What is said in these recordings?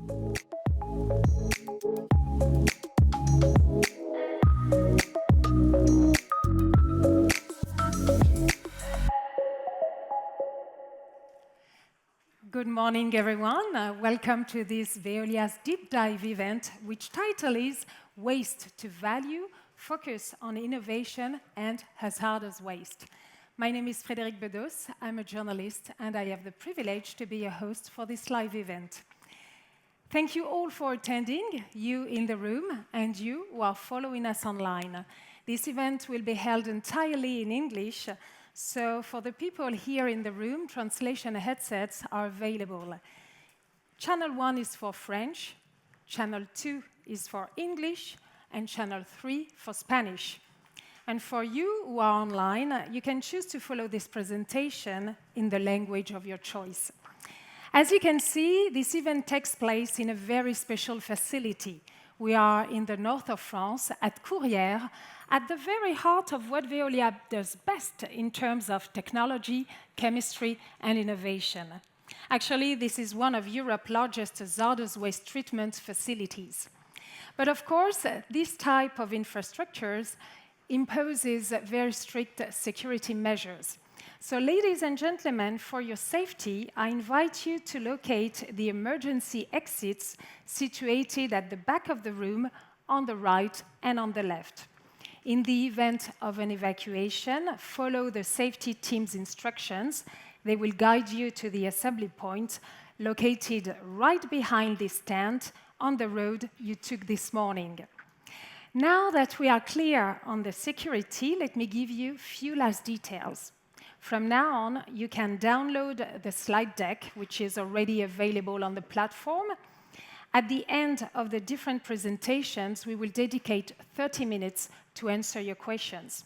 Good morning, everyone. Welcome to this Veolia's Deep Dive event, which title is Waste to Value, Focus on Innovation and Hazardous Waste. My name is Frédérique Bedos. I'm a journalist, and I have the privilege to be a host for this live event. Thank you all for attending, you in the room and you who are following us online. This event will be held entirely in English, so for the people here in the room, translation headsets are available. Channel 1 is for French, Channel 2 is for English, and Channel 3 for Spanish. And for you who are online, you can choose to follow this presentation in the language of your choice. As you can see, this event takes place in a very special facility. We are in the north of France, at Courrières, at the very heart of what Veolia does best in terms of technology, chemistry, and innovation. Actually, this is one of Europe's largest hazardous waste treatment facilities. But of course, this type of infrastructures imposes very strict security measures. So, ladies and gentlemen, for your safety, I invite you to locate the emergency exits situated at the back of the room, on the right and on the left. In the event of an evacuation, follow the safety team's instructions. They will guide you to the assembly point located right behind this tent on the road you took this morning. Now that we are clear on the security, let me give you a few last details. From now on, you can download the slide deck, which is already available on the platform. At the end of the different presentations, we will dedicate 30 minutes to answer your questions.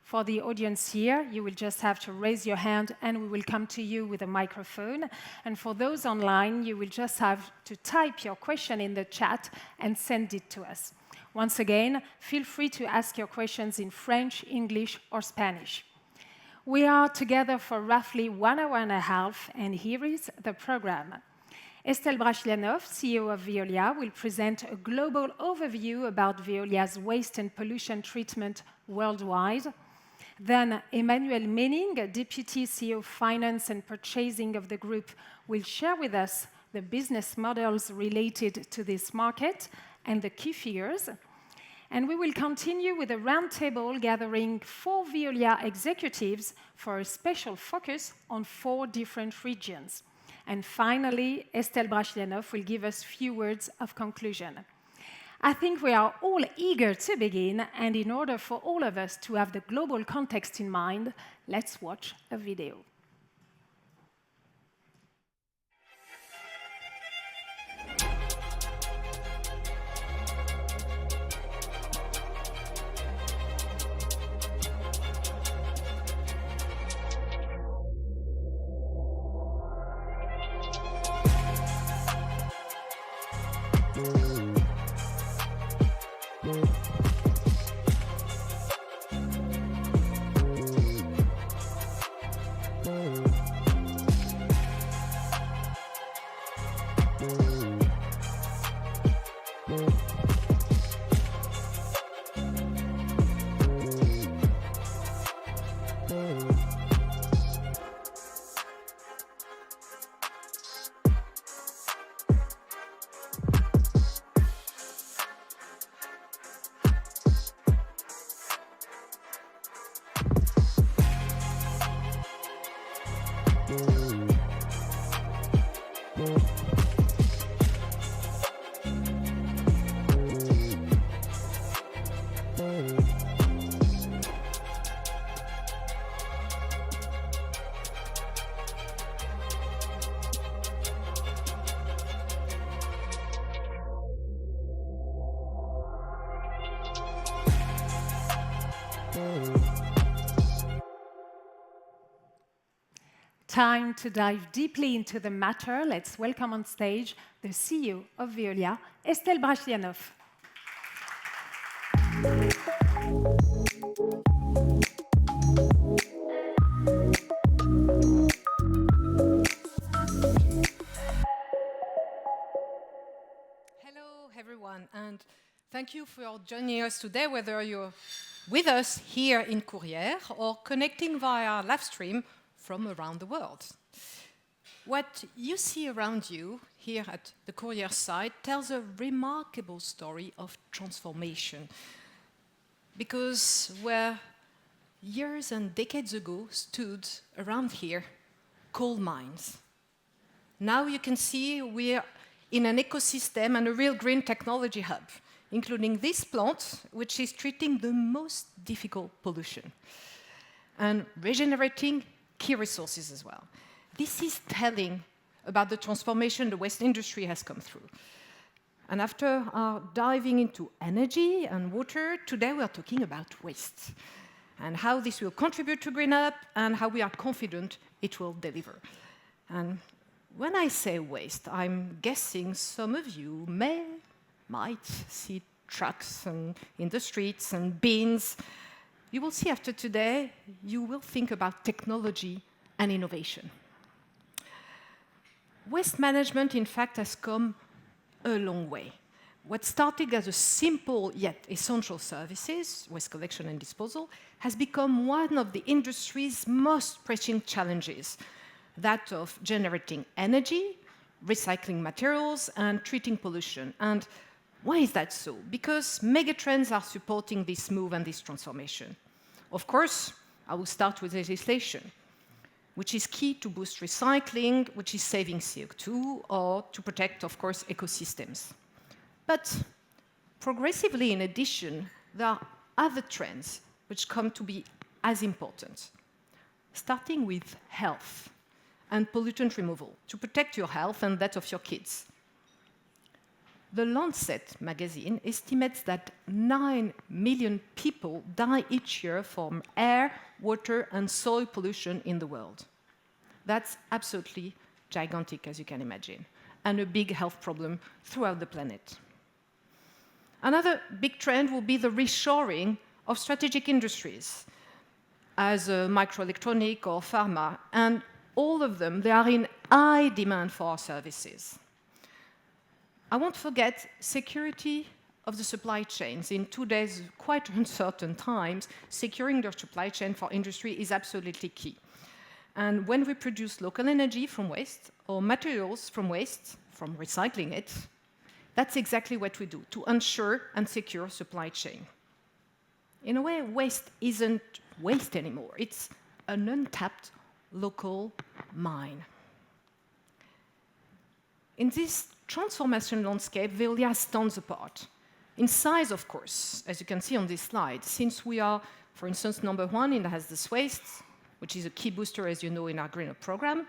For the audience here, you will just have to raise your hand and we will come to you with a microphone. And for those online, you will just have to type your question in the chat and send it to us. Once again, feel free to ask your questions in French, English, or Spanish. We are together for roughly 1 hour and a half, and here is the program. Estelle Brachlianoff, CEO of Veolia, will present a global overview about Veolia's waste and pollution treatment worldwide. Then Emmanuel Menning, Deputy CEO of Finance and Purchasing of the group, will share with us the business models related to this market and the key figures. And we will continue with a roundtable gathering 4 Veolia executives for a special focus on 4 different regions. And finally, Estelle Brachlianoff will give us a few words of conclusion. I think we are all eager to begin, and in order for all of us to have the global context in mind, let's watch a video. Time to dive deeply into the matter. Let's welcome on stage the CEO of Veolia, Estelle Brachlianoff. everyone, and thank you for joining us today, whether you're with us here in Courrières or connecting via live stream from around the world. What you see around you here at the Courrières site tells a remarkable story of transformation, because where years and decades ago stood around here coal mines, now you can see we're in an ecosystem and a real green technology hub, including this plant, which is treating the most difficult pollution and regenerating key resources as well. This is telling about the transformation the waste industry has come through. And after diving into energy and water, today we are talking about waste and how this will contribute to Green Up and how we are confident it will deliver. And when I say waste, I'm guessing some of you might see trucks in the streets and bins. You will see after today, you will think about technology and innovation. Waste management, in fact, has come a long way. What started as a simple yet essential services, waste collection and disposal, has become one of the industry's most pressing challenges, that of generating energy, recycling materials, and treating pollution. And why is that so? Because megatrends are supporting this move and this transformation. Of course, I will start with legislation, which is key to boost recycling, which is saving CO2, or to protect, of course, ecosystems. But progressively, in addition, there are other trends which come to be as important, starting with health and pollutant removal to protect your health and that of your kids. The Lancet magazine estimates that 9 million people die each year from air, water, and soil pollution in the world. That's absolutely gigantic, as you can imagine, and a big health problem throughout the planet. Another big trend will be the reshoring of strategic industries, as microelectronic or pharma, and all of them, they are in high demand for our services. I won't forget security of the supply chains. In today's quite uncertain times, securing their supply chain for industry is absolutely key. And when we produce local energy from waste or materials from waste, from recycling it, that's exactly what we do to ensure and secure supply chain. In a way, waste isn't waste anymore. It's an untapped local mine. In this transformation landscape, Veolia stands apart. In size, of course, as you can see on this slide, since we are, for instance, number one in hazardous waste, which is a key booster, as you know, in our Green Up program,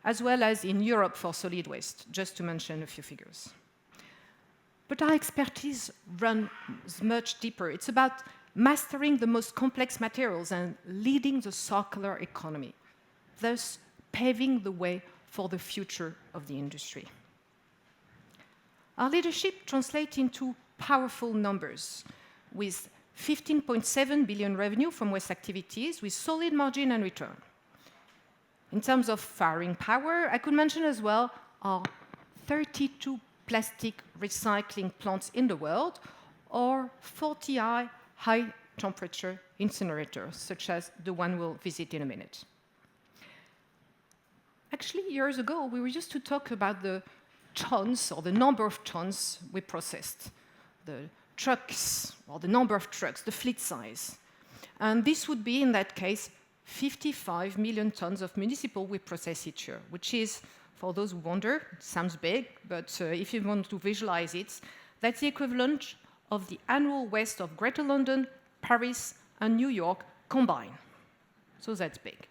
as well as in Europe for solid waste, just to mention a few figures. But our expertise runs much deeper. It's about mastering the most complex materials and leading the circular economy, thus paving the way for the future of the industry. Our leadership translates into powerful numbers, with 15.7 billion revenue from waste activities, with solid margin and return. In terms of firing power, I could mention as well our 32 plastic recycling plants in the world, or 40 high-temperature incinerators, such as the one we'll visit in a minute. Actually, years ago, we were used to talk about the tons, or the number of tons we processed, the trucks, or the number of trucks, the fleet size. And this would be, in that case, 55 million tons of municipal we process each year, which is, for those who wonder, sounds big, but if you want to visualize it, that's the equivalent of the annual waste of Greater London, Paris, and New York combined. So that's big.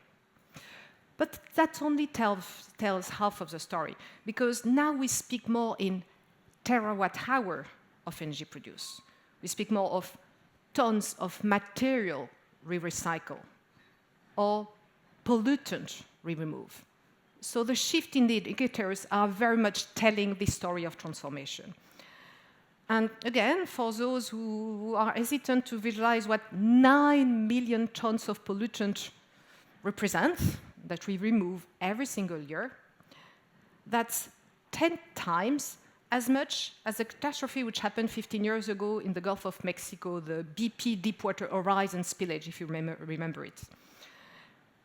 But that only tells half of the story, because now we speak more in terawatt-hour of energy produced. We speak more of tons of material we recycle, or pollutant we remove. So the shift in the indicators are very much telling the story of transformation. And again, for those who are hesitant to visualize what 9 million tons of pollutant represent, that we remove every single year, that's 10 times as much as a catastrophe which happened 15 years ago in the Gulf of Mexico, the BP Deepwater Horizon spillage, if you remember it.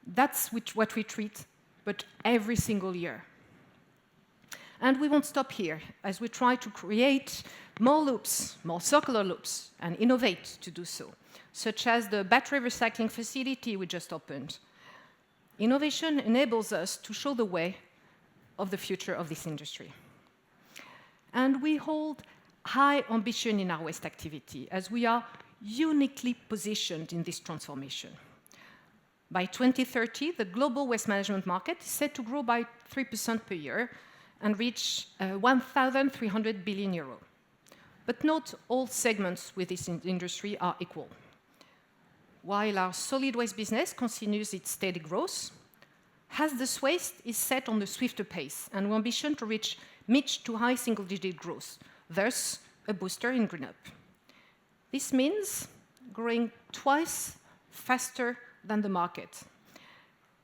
That's what we treat, but every single year. And we won't stop here, as we try to create more loops, more circular loops, and innovate to do so, such as the battery recycling facility we just opened. Innovation enables us to show the way of the future of this industry. And we hold high ambition in our waste activity, as we are uniquely positioned in this transformation. By 2030, the global waste management market is set to grow by 3% per year and reach 1,300 billion euro. But not all segments with this industry are equal. While our solid waste business continues its steady growth, hazardous waste is set on a swifter pace, and we ambition to reach mid to high single-digit growth, thus a booster in GreenUp. This means growing twice faster than the market.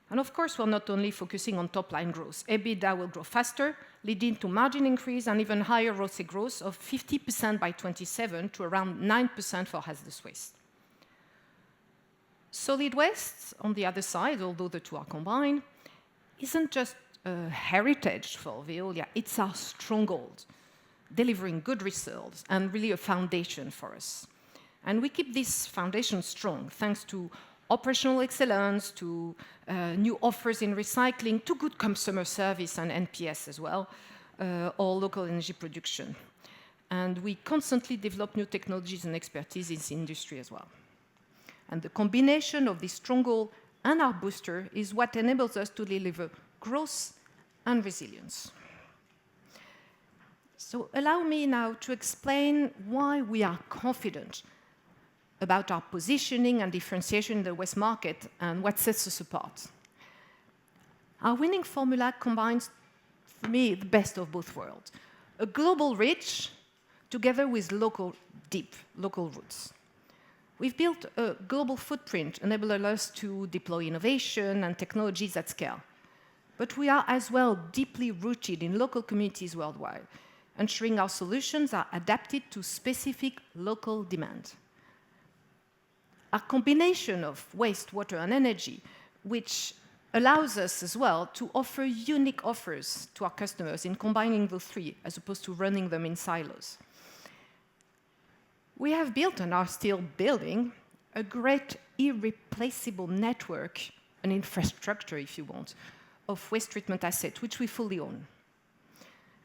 And of course, we're not only focusing on top-line growth. EBITDA will grow faster, leading to margin increase and even higher ROCE growth of 50% by 27 to around 9% for hazardous waste. Solid waste, on the other side, although the two are combined, isn't just a heritage for Veolia, it's our stronghold, delivering good results and really a foundation for us. And we keep this foundation strong thanks to operational excellence, to new offers in recycling, to good customer service and NPS as well, or local energy production. And we constantly develop new technologies and expertise in this industry as well. And the combination of this stronghold and our booster is what enables us to deliver growth and resilience. So allow me now to explain why we are confident about our positioning and differentiation in the waste market and what sets us apart. Our winning formula combines, for me, the best of both worlds. A global reach together with deep local roots. We've built a global footprint enabling us to deploy innovation and technologies at scale. But we are as well deeply rooted in local communities worldwide, ensuring our solutions are adapted to specific local demand. A combination of waste, water, and energy, which allows us as well to offer unique offers to our customers in combining the three, as opposed to running them in silos. We have built and are still building a great irreplaceable network, an infrastructure, if you want, of waste treatment assets, which we fully own.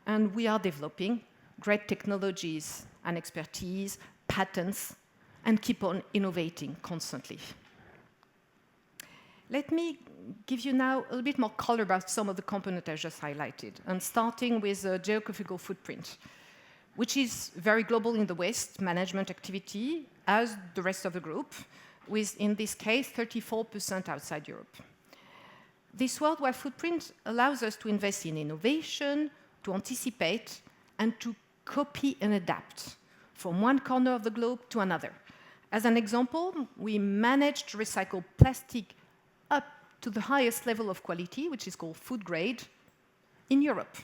And we are developing great technologies and expertise, patents, and keep on innovating constantly. Let me give you now a little bit more color about some of the components I just highlighted, and starting with a geographical footprint, which is very global in the waste management activity, as the rest of the group, with, in this case, 34% outside Europe. This worldwide footprint allows us to invest in innovation, to anticipate, and to copy and adapt from one corner of the globe to another. As an example, we managed to recycle plastic up to the highest level of quality, which is called food grade, in Europe.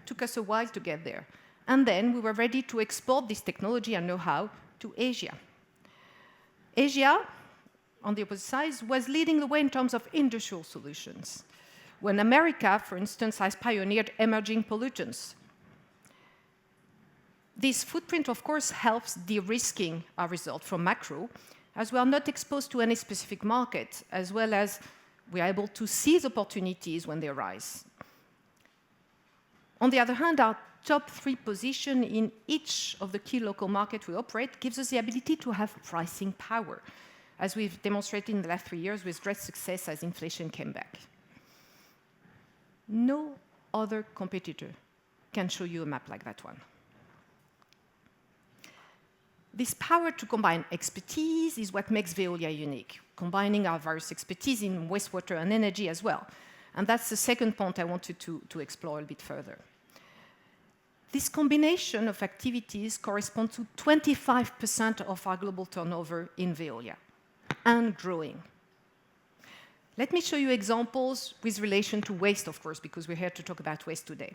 Took us a while to get there. And then we were ready to export this technology and know-how to Asia. Asia, on the opposite side, was leading the way in terms of industrial solutions, when America, for instance, has pioneered emerging pollutants. This footprint, of course, helps de-risking our result from macro, as we are not exposed to any specific market, as well as we are able to seize opportunities when they arise. On the other hand, our top 3 position in each of the key local markets we operate gives us the ability to have pricing power, as we've demonstrated in the last 3 years with great success as inflation came back. No other competitor can show you a map like that one. This power to combine expertise is what makes Veolia unique, combining our various expertise in wastewater and energy as well. And that's the second point I wanted to explore a bit further. This combination of activities corresponds to 25% of our global turnover in Veolia, and growing. Let me show you examples with relation to waste, of course, because we're here to talk about waste today.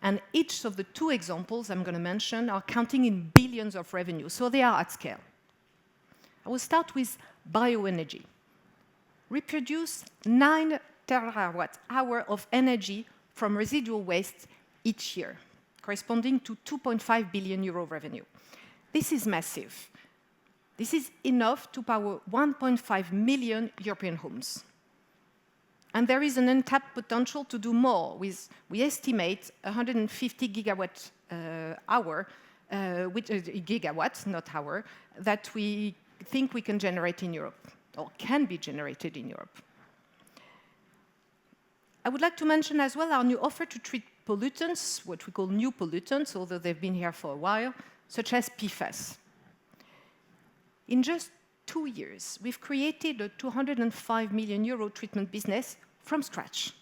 And each of the two examples I'm going to mention are counting in billions of revenue, so they are at scale. I will start with bioenergy. We produce 9 terawatt-hour of energy from residual waste each year, corresponding to 2.5 billion euro revenue. This is massive. This is enough to power 1.5 million European homes. And there is an untapped potential to do more with, we estimate, 150 gigawatt hour, gigawatts, not hour, that we think we can generate in Europe, or can be generated in Europe. I would like to mention as well our new offer to treat pollutants, what we call new pollutants, although they've been here for a while, such as PFAS. In just 2 years, we've created a 205 million euro treatment business from scratch.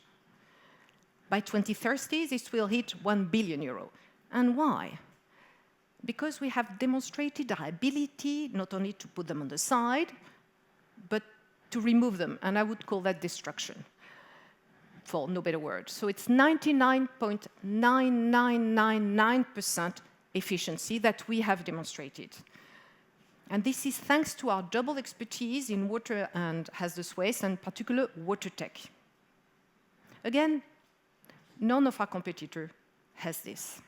By 2030, this will hit 1 billion euro. And why? Because we have demonstrated our ability not only to put them on the side, but to remove them, and I would call that destruction, for no better word. So it's 99.9999% efficiency that we have demonstrated. And this is thanks to our double expertise in water and hazardous waste, and in particular, water tech. Again, none of our competitor has this.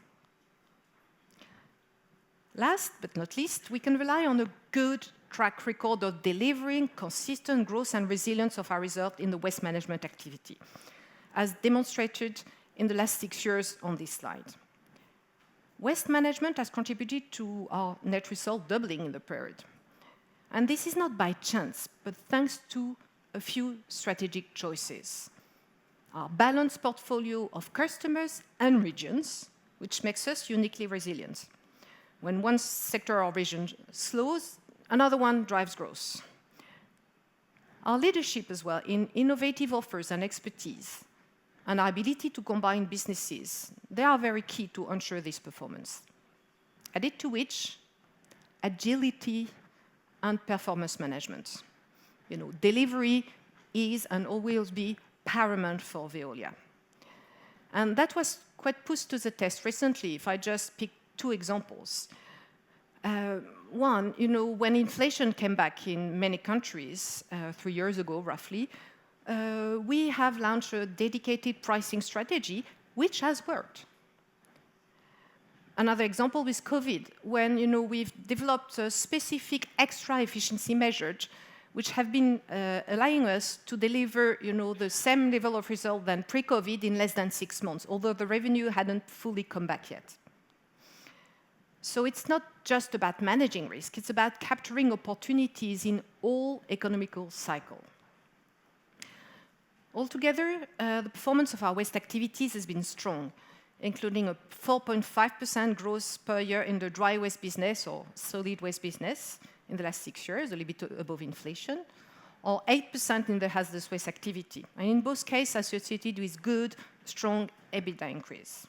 Last but not least, we can rely on a good track record of delivering consistent growth and resilience of our result in the waste management activity, as demonstrated in the last 6 years on this slide. Waste management has contributed to our net result doubling in the period. And this is not by chance, but thanks to a few strategic choices. Our balanced portfolio of customers and regions, which makes us uniquely resilient. When one sector or region slows, another one drives growth. Our leadership as well in innovative offers and expertise, and our ability to combine businesses, they are very key to ensure this performance. Added to which, agility and performance management. Delivery is and always be paramount for Veolia. And that was quite put to the test recently, if I just pick 2 examples. One, when inflation came back in many countries 3 years ago, roughly, we have launched a dedicated pricing strategy, which has worked. Another example with COVID, when we've developed a specific extra efficiency measures, which have been allowing us to deliver the same level of result than pre-COVID in less than 6 months, although the revenue hadn't fully come back yet. So it's not just about managing risk, it's about capturing opportunities in all economical cycles. Altogether, the performance of our waste activities has been strong, including a 4.5% growth per year in the dry waste business or solid waste business in the last 6 years, a little bit above inflation, or 8% in the hazardous waste activity, and in both cases associated with good, strong EBITDA increase.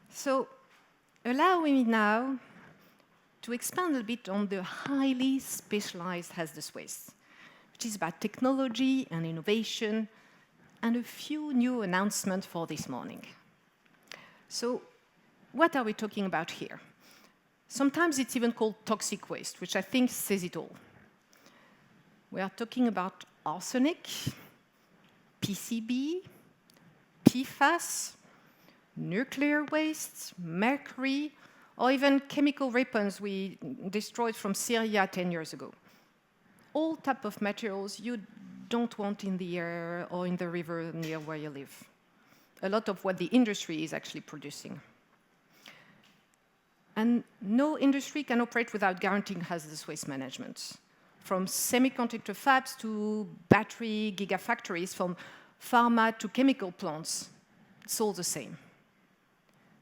So, allow me now to expand a bit on the highly specialized hazardous waste, which is about technology and innovation, and a few new announcements for this morning. So, what are we talking about here? Sometimes it's even called toxic waste, which I think says it all. We are talking about arsenic, PCB, PFAS, nuclear waste, mercury, or even chemical weapons we destroyed from Syria 10 years ago. All types of materials you don't want in the air or in the river near where you live. A lot of what the industry is actually producing. And no industry can operate without guaranteeing hazardous waste management. From semiconductor fabs to battery gigafactories, from pharma to chemical plants, it's all the same.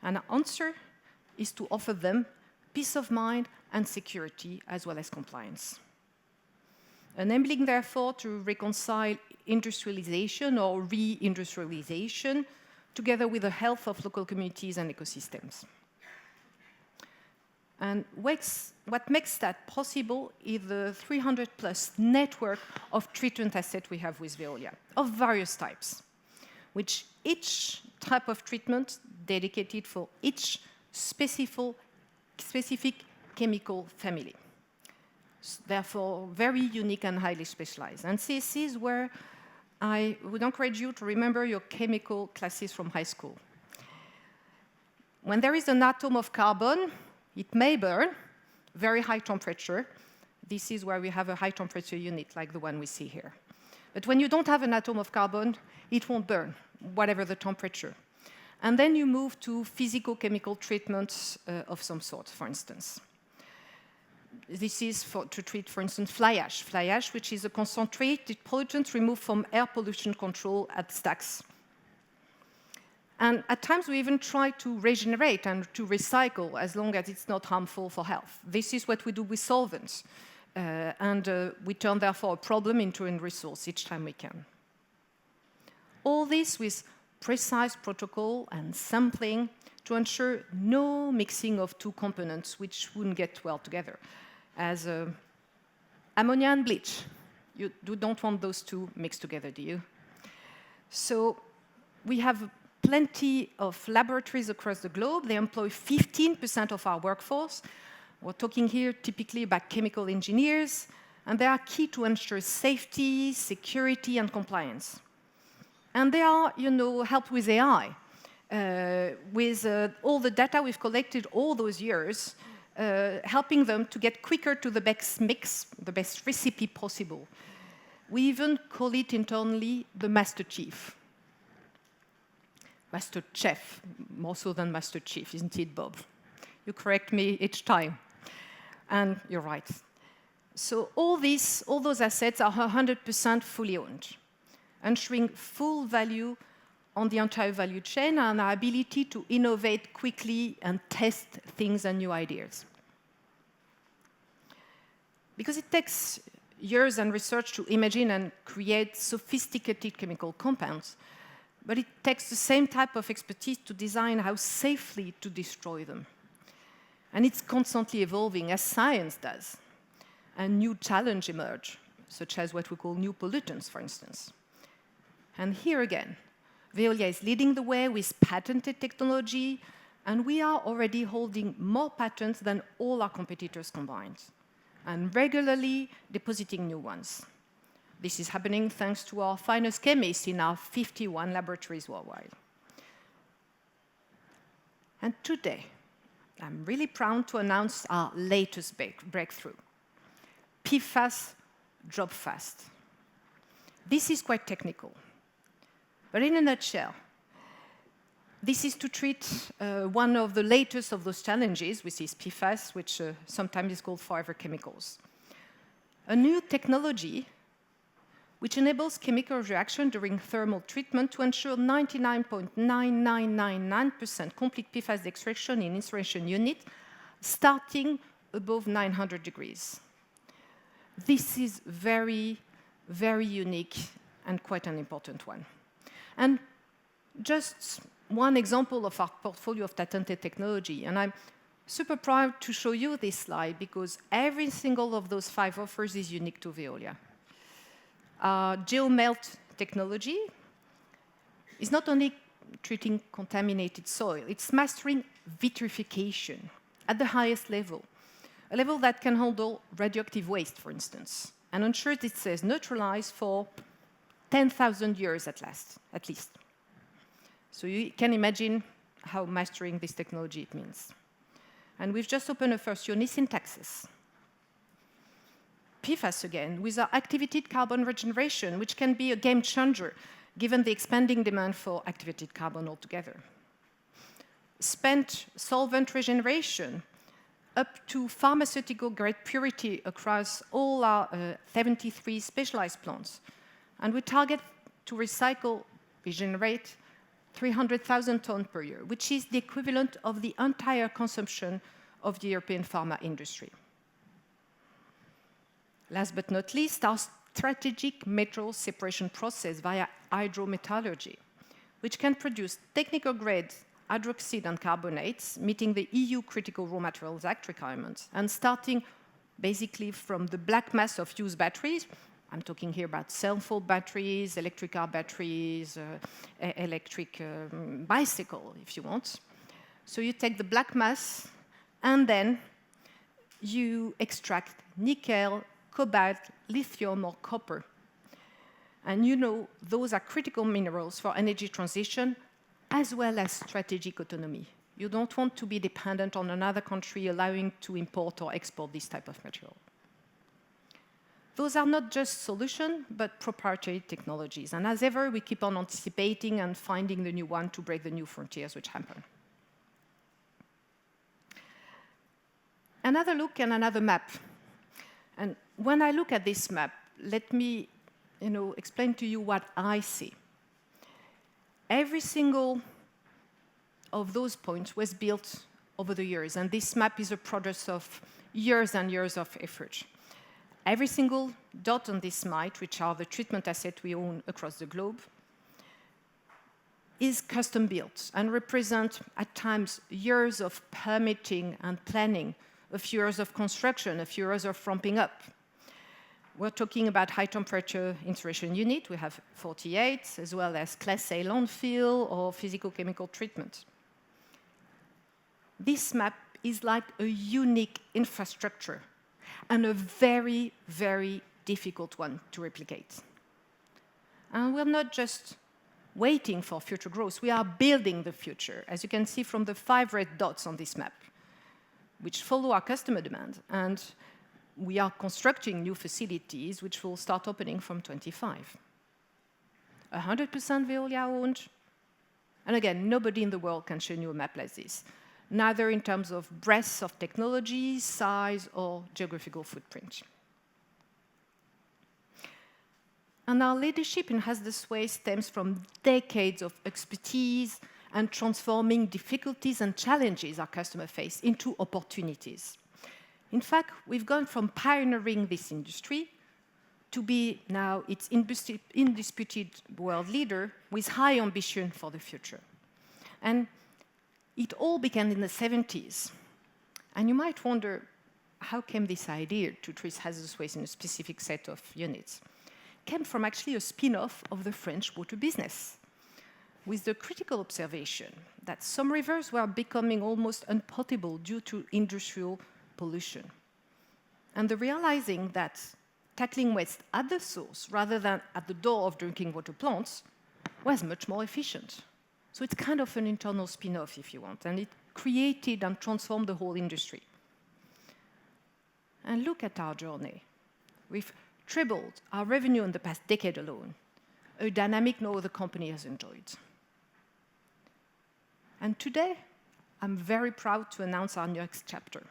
And our answer is to offer them peace of mind and security, as well as compliance. Enabling, therefore, to reconcile industrialization or re-industrialization together with the health of local communities and ecosystems. And what makes that possible is the 300-plus network of treatment assets we have with Veolia, of various types, which each type of treatment dedicated for each specific chemical family. Therefore, very unique and highly specialized. And this is where I would encourage you to remember your chemical classes from high school. When there is an atom of carbon, it may burn, very high temperature. This is where we have a high temperature unit, like the one we see here. But when you don't have an atom of carbon, it won't burn, whatever the temperature. And then you move to physico-chemical treatments of some sort, for instance. This is to treat, for instance, fly ash, which is a concentrated pollutant removed from air pollution control at stacks. And at times, we even try to regenerate and to recycle as long as it's not harmful for health. This is what we do with solvents. We turn, therefore, a problem into a resource each time we can. All this with precise protocol and sampling to ensure no mixing of two components which wouldn't get well together, as ammonia and bleach. You don't want those two mixed together, do you? So we have plenty of laboratories across the globe. They employ 15% of our workforce. We're talking here typically about chemical engineers, and they are key to ensure safety, security, and compliance. And they are, helped with AI, with all the data we've collected all those years, helping them to get quicker to the best mix, the best recipe possible. We even call it internally the Master Chief. Master Chef, more so than Master Chief, isn't it, Bob? You correct me each time. And you're right. So all those assets are 100% fully owned, ensuring full value on the entire value chain and our ability to innovate quickly and test things and new ideas. Because it takes years and research to imagine and create sophisticated chemical compounds, but it takes the same type of expertise to design how safely to destroy them. And it's constantly evolving, as science does. And new challenges emerge, such as what we call new pollutants, for instance. And here again, Veolia is leading the way with patented technology, and we are already holding more patents than all our competitors combined, and regularly depositing new ones. This is happening thanks to our finest chemists in our 51 laboratories worldwide. And today, I'm really proud to announce our latest breakthrough, PFAS Drop Fast. This is quite technical, but in a nutshell, this is to treat one of the latest of those challenges, which is PFAS, which sometimes is called forever chemicals. A new technology which enables chemical reaction during thermal treatment to ensure 99.9999% complete PFAS extraction in incineration unit, starting above 900 degrees. This is very, very unique and quite an important one. And just one example of our portfolio of patented technology, and I'm super proud to show you this slide because every single of those 5 offers is unique to Veolia. GeoMelt technology is not only treating contaminated soil, it's mastering vitrification at the highest level, a level that can handle radioactive waste, for instance, and ensure it stays neutralized for 10,000 years at least. So you can imagine how mastering this technology it means. And we've just opened a first unit in Texas. PFAS again, with our activated carbon regeneration, which can be a game changer given the expanding demand for activated carbon altogether. Spent solvent regeneration, up to pharmaceutical-grade purity across all our 73 specialized plants. And we target to regenerate 300,000 tons per year, which is the equivalent of the entire consumption of the European pharma industry. Last but not least, our strategic metal separation process via hydrometallurgy, which can produce technical-grade hydroxide and carbonates, meeting the EU Critical Raw Materials Act requirements, and starting basically from the black mass of used batteries I'm talking here about cell phone batteries, electric car batteries, electric bicycle, if you want. So you take the black mass, and then you extract nickel, cobalt, lithium, or copper. And you know those are critical minerals for energy transition as well as strategic autonomy. You don't want to be dependent on another country allowing to import or export this type of material. Those are not just solutions, but proprietary technologies. And as ever, we keep on anticipating and finding the new one to break the new frontiers which happen. Another look and another map. And when I look at this map, let me explain to you what I see. Every single of those points was built over the years, and this map is a product of years and years of effort. Every single dot on this map, which are the treatment assets we own across the globe, is custom built and represent, at times, years of permitting and planning, a few years of construction, a few years of ramping up. We're talking about high-temperature incineration unit. We have 48, as well as Class A landfill or physical-chemical treatment. This map is like a unique infrastructure and a very, very difficult one to replicate. And we're not just waiting for future growth. We are building the future, as you can see from the 5 red dots on this map, which follow our customer demand. And we are constructing new facilities which will start opening from 25. 100% Veolia owned. And again, nobody in the world can show you a map like this, neither in terms of breadth of technology, size, or geographical footprint. And our leadership in hazardous waste stems from decades of expertise and transforming difficulties and challenges our customers face into opportunities. In fact, we've gone from pioneering this industry to be now its undisputed world leader with high ambition for the future. And it all began in the 70s. And you might wonder, how came this idea to treat hazardous waste in a specific set of units? It came from actually a spin-off of the French water business, with the critical observation that some rivers were becoming almost unpotable due to industrial pollution. And the realizing that tackling waste at the source rather than at the door of drinking water plants was much more efficient. So it's kind of an internal spin-off, if you want, and it created and transformed the whole industry. And look at our journey. We've tripled our revenue in the past decade alone, a dynamic no other company has enjoyed. And today, I'm very proud to announce our next chapter.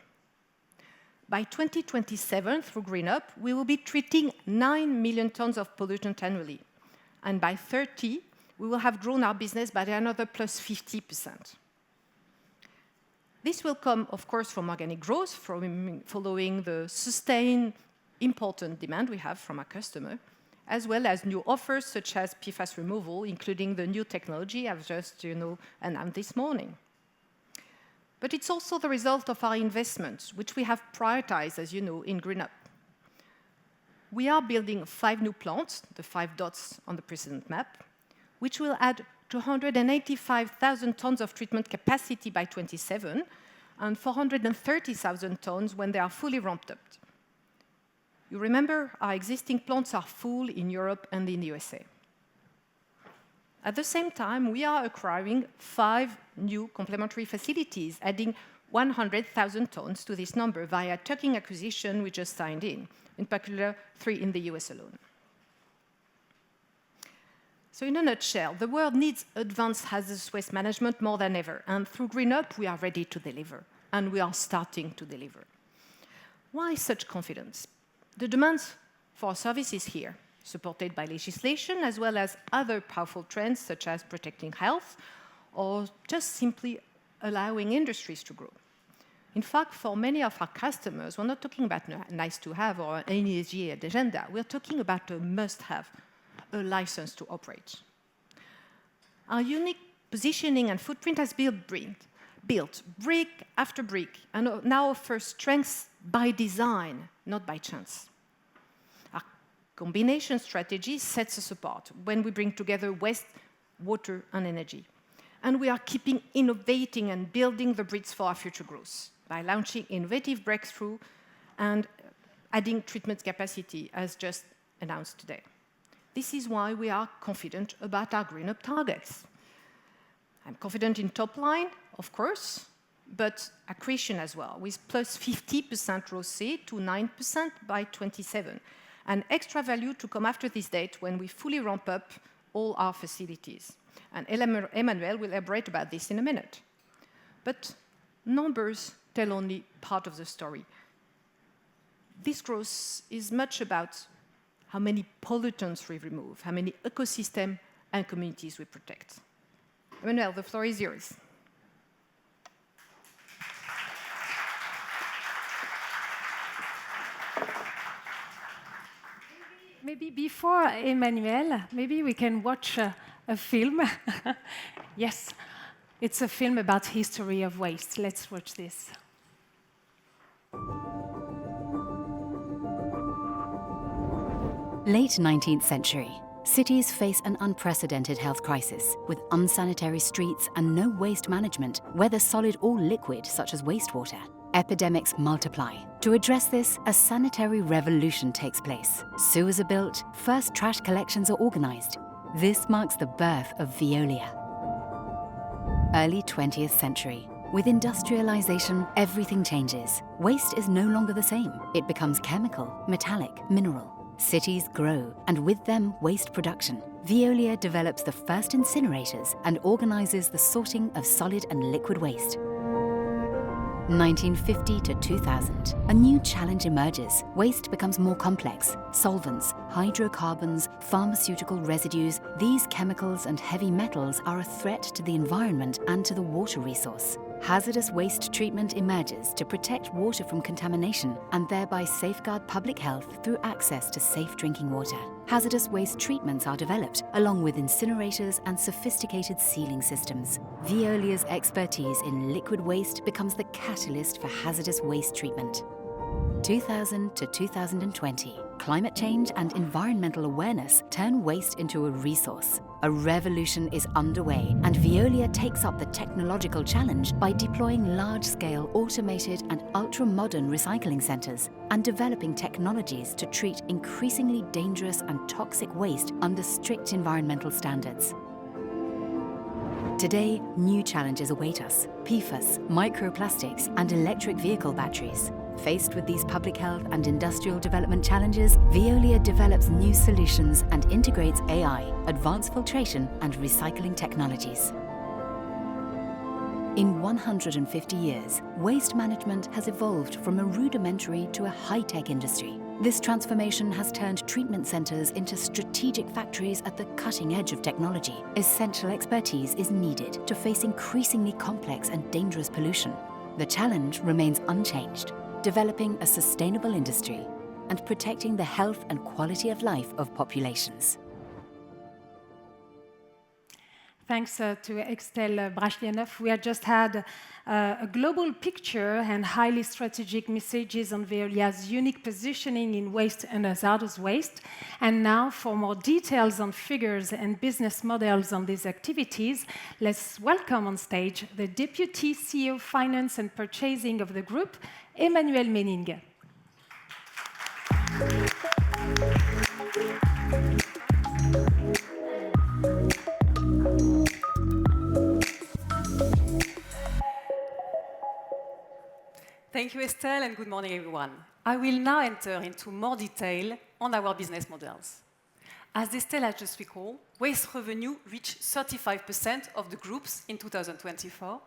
By 2027, through GreenUp, we will be treating 9 million tons of pollutant annually. And by 2030, we will have grown our business by another plus 50%. This will come, of course, from organic growth, from following the sustained important demand we have from our customer, as well as new offers such as PFAS removal, including the new technology I've just announced this morning. But it's also the result of our investments, which we have prioritized, as you know, in GreenUp. We are building 5 new plants, the 5 dots on the precedent map, which will add 285,000 tons of treatment capacity by 2027 and 430,000 tons when they are fully ramped up. You remember, our existing plants are full in Europe and in the USA. At the same time, we are acquiring 5 new complementary facilities, adding 100,000 tons to this number via tuck-in acquisition we just signed in particular 3 in the US alone. So in a nutshell, the world needs advanced hazardous waste management more than ever, and through GreenUp, we are ready to deliver, and we are starting to deliver. Why such confidence? The demands for our services here, supported by legislation, as well as other powerful trends, such as protecting health, or just simply allowing industries to grow. In fact, for many of our customers, we're not talking about nice to have or an ESG agenda. We're talking about a must-have, a license to operate. Our unique positioning and footprint has built brick after brick, and now offers strengths by design, not by chance. Our combination strategy sets us apart when we bring together waste, water, and energy. And we are keeping innovating and building the bridge for our future growth by launching innovative breakthrough and adding treatment capacity, as just announced today. This is why we are confident about our Green Up targets. I'm confident in top line, of course, but accretion as well, with plus 50% ROCE to 9% by 27, and extra value to come after this date when we fully ramp up all our facilities. And Emmanuel will elaborate about this in a minute. But numbers tell only part of the story. This growth is much about how many pollutants we remove, how many ecosystems and communities we protect. Emmanuel, the floor is yours. Maybe before Emmanuel, maybe we can watch a film. Yes, it's a film about history of waste. Let's watch this. Late 19th century, cities face an unprecedented health crisis with unsanitary streets and no waste management, whether solid or liquid, such as wastewater. Epidemics multiply. To address this, a sanitary revolution takes place. Sewers are built, first trash collections are organized. This marks the birth of Veolia. Early 20th century. With industrialization, everything changes. Waste is no longer the same. It becomes chemical, metallic, mineral. Cities grow, and with them, waste production. Veolia develops the first incinerators and organizes the sorting of solid and liquid waste. 1950 to 2000, a new challenge emerges. Waste becomes more complex. Solvents, hydrocarbons, pharmaceutical residues, these chemicals and heavy metals are a threat to the environment and to the water resource. Hazardous waste treatment emerges to protect water from contamination and thereby safeguard public health through access to safe drinking water. Hazardous waste treatments are developed, along with incinerators and sophisticated sealing systems. Veolia's expertise in liquid waste becomes the catalyst for hazardous waste treatment. 2000 to 2020, climate change and environmental awareness turn waste into a resource. A revolution is underway, and Veolia takes up the technological challenge by deploying large-scale automated and ultra-modern recycling centers and developing technologies to treat increasingly dangerous and toxic waste under strict environmental standards. Today, new challenges await us: PFAS, microplastics, and electric vehicle batteries. Faced with these public health and industrial development challenges, Veolia develops new solutions and integrates AI, advanced filtration, and recycling technologies. In 150 years, waste management has evolved from a rudimentary to a high-tech industry. This transformation has turned treatment centers into strategic factories at the cutting edge of technology. Essential expertise is needed to face increasingly complex and dangerous pollution. The challenge remains unchanged: developing a sustainable industry and protecting the health and quality of life of populations. Thanks to Estelle Brachlianoff. We have just had a global picture and highly strategic messages on Veolia's unique positioning in waste and hazardous waste. And now, for more details on figures and business models on these activities, let's welcome on stage the Deputy CEO Finance and Purchasing of the group, Emmanuel Menning. Thank you, Estelle, and good morning, everyone. I will now enter into more detail on our business models. As Estelle has just recalled, waste revenue reached 35% of the groups in 2024,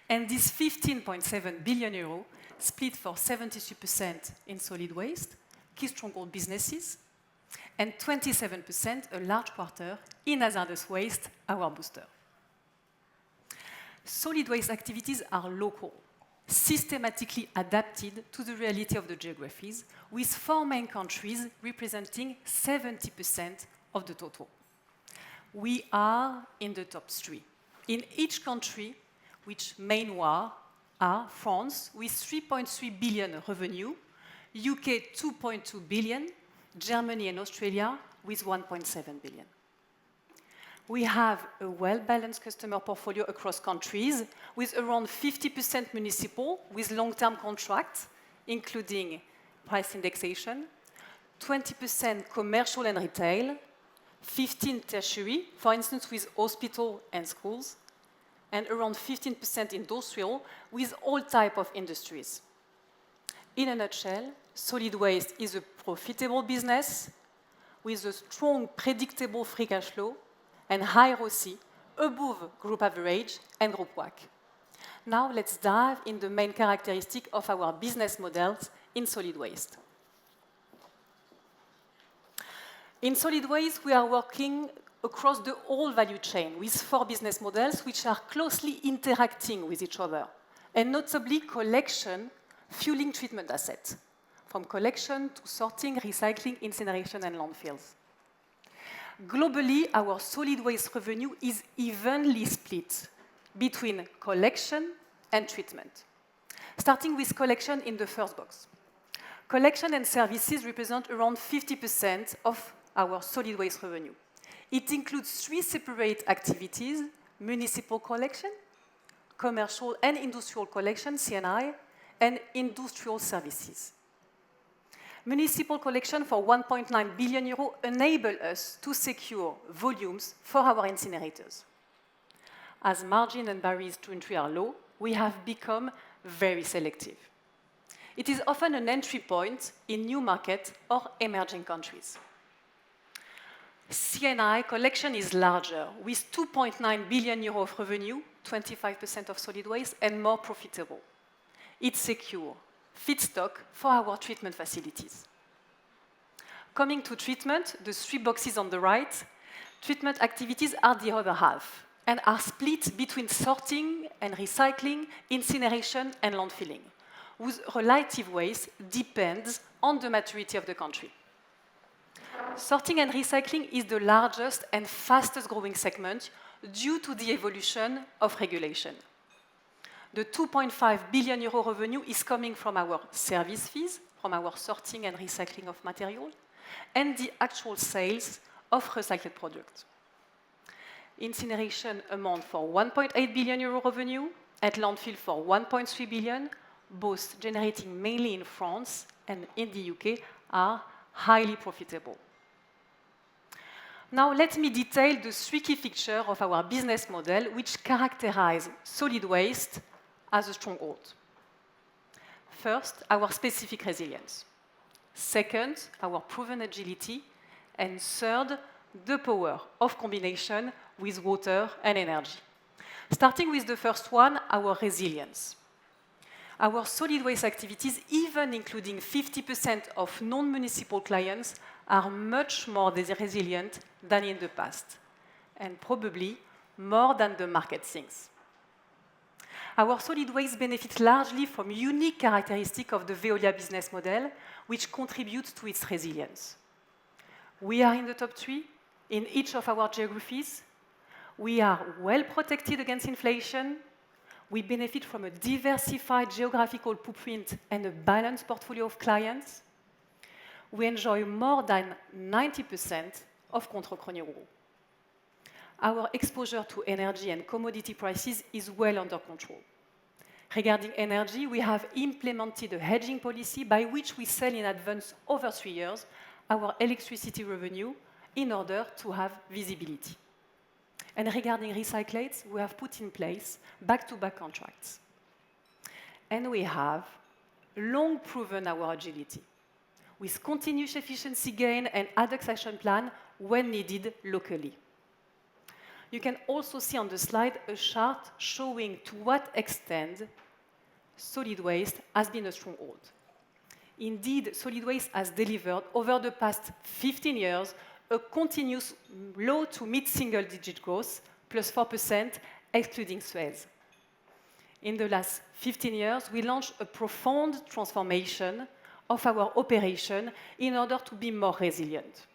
and this 15.7 billion euro split for 73% in solid waste, key stronghold businesses, and 27%, a large quarter, in hazardous waste, our booster. Solid waste activities are local, systematically adapted to the reality of the geographies, with 4 main countries representing 70% of the total. We are in the top 3. In each country, which main are France, with 3.3 billion revenue, UK 2.2 billion, Germany and Australia with 1.7 billion. We have a well-balanced customer portfolio across countries with around 50% municipal with long-term contracts, including price indexation, 20% commercial and retail, 15% tertiary, for instance, with hospital and schools, and around 15% industrial with all types of industries. In a nutshell, solid waste is a profitable business with a strong, predictable free cash flow and high ROCE above group average and group WACC. Now let's dive in the main characteristic of our business models in solid waste. In solid waste, we are working across the whole value chain with 4 business models which are closely interacting with each other, and notably collection, fueling treatment assets, from collection to sorting, recycling, incineration, and landfills. Globally, our solid waste revenue is evenly split between collection and treatment. Starting with collection in the first box. Collection and services represent around 50% of our solid waste revenue. It includes 3 separate activities: municipal collection, commercial and industrial collection, C&I, and industrial services. Municipal collection for 1.9 billion euros enable us to secure volumes for our incinerators. As margin and barriers to entry are low, we have become very selective. It is often an entry point in new markets or emerging countries. C&I collection is larger, with 2.9 billion euros of revenue, 25% of solid waste, and more profitable. It's secure feedstock for our treatment facilities. Coming to treatment, the 3 boxes on the right, treatment activities are the other half and are split between sorting and recycling, incineration, and landfilling, whose relative weight depends on the maturity of the country. Sorting and recycling is the largest and fastest growing segment due to the evolution of regulation. The 2.5 billion euro revenue is coming from our service fees, from our sorting and recycling of material, and the actual sales of recycled products. Incineration amount for 1.8 billion euro revenue, and landfill for 1.3 billion, both generating mainly in France and in the UK, are highly profitable. Now let me detail the 3 key features of our business model which characterize solid waste as a stronghold. First, our specific resilience. Second, our proven agility. And third, the power of combination with water and energy. Starting with the first one, our resilience. Our solid waste activities, even including 50% of non-municipal clients, are much more resilient than in the past, and probably more than the market thinks. Our solid waste benefits largely from unique characteristics of the Veolia business model, which contributes to its resilience. We are in the top 3 in each of our geographies. We are well protected against inflation. We benefit from a diversified geographical footprint and a balanced portfolio of clients. We enjoy more than 90% of control renewable. Our exposure to energy and commodity prices is well under control. Regarding energy, we have implemented a hedging policy by which we sell in advance over 3 years our electricity revenue in order to have visibility. And regarding recyclates, we have put in place back-to-back contracts. And we have long proven our agility, with continuous efficiency gain and ad hoc action plan when needed locally. You can also see on the slide a chart showing to what extent solid waste has been a stronghold. Indeed, solid waste has delivered over the past 15 years a continuous low to mid-single-digit growth, plus 4%, excluding Suez. In the last 15 years, we launched a profound transformation of our operation in order to be more resilient.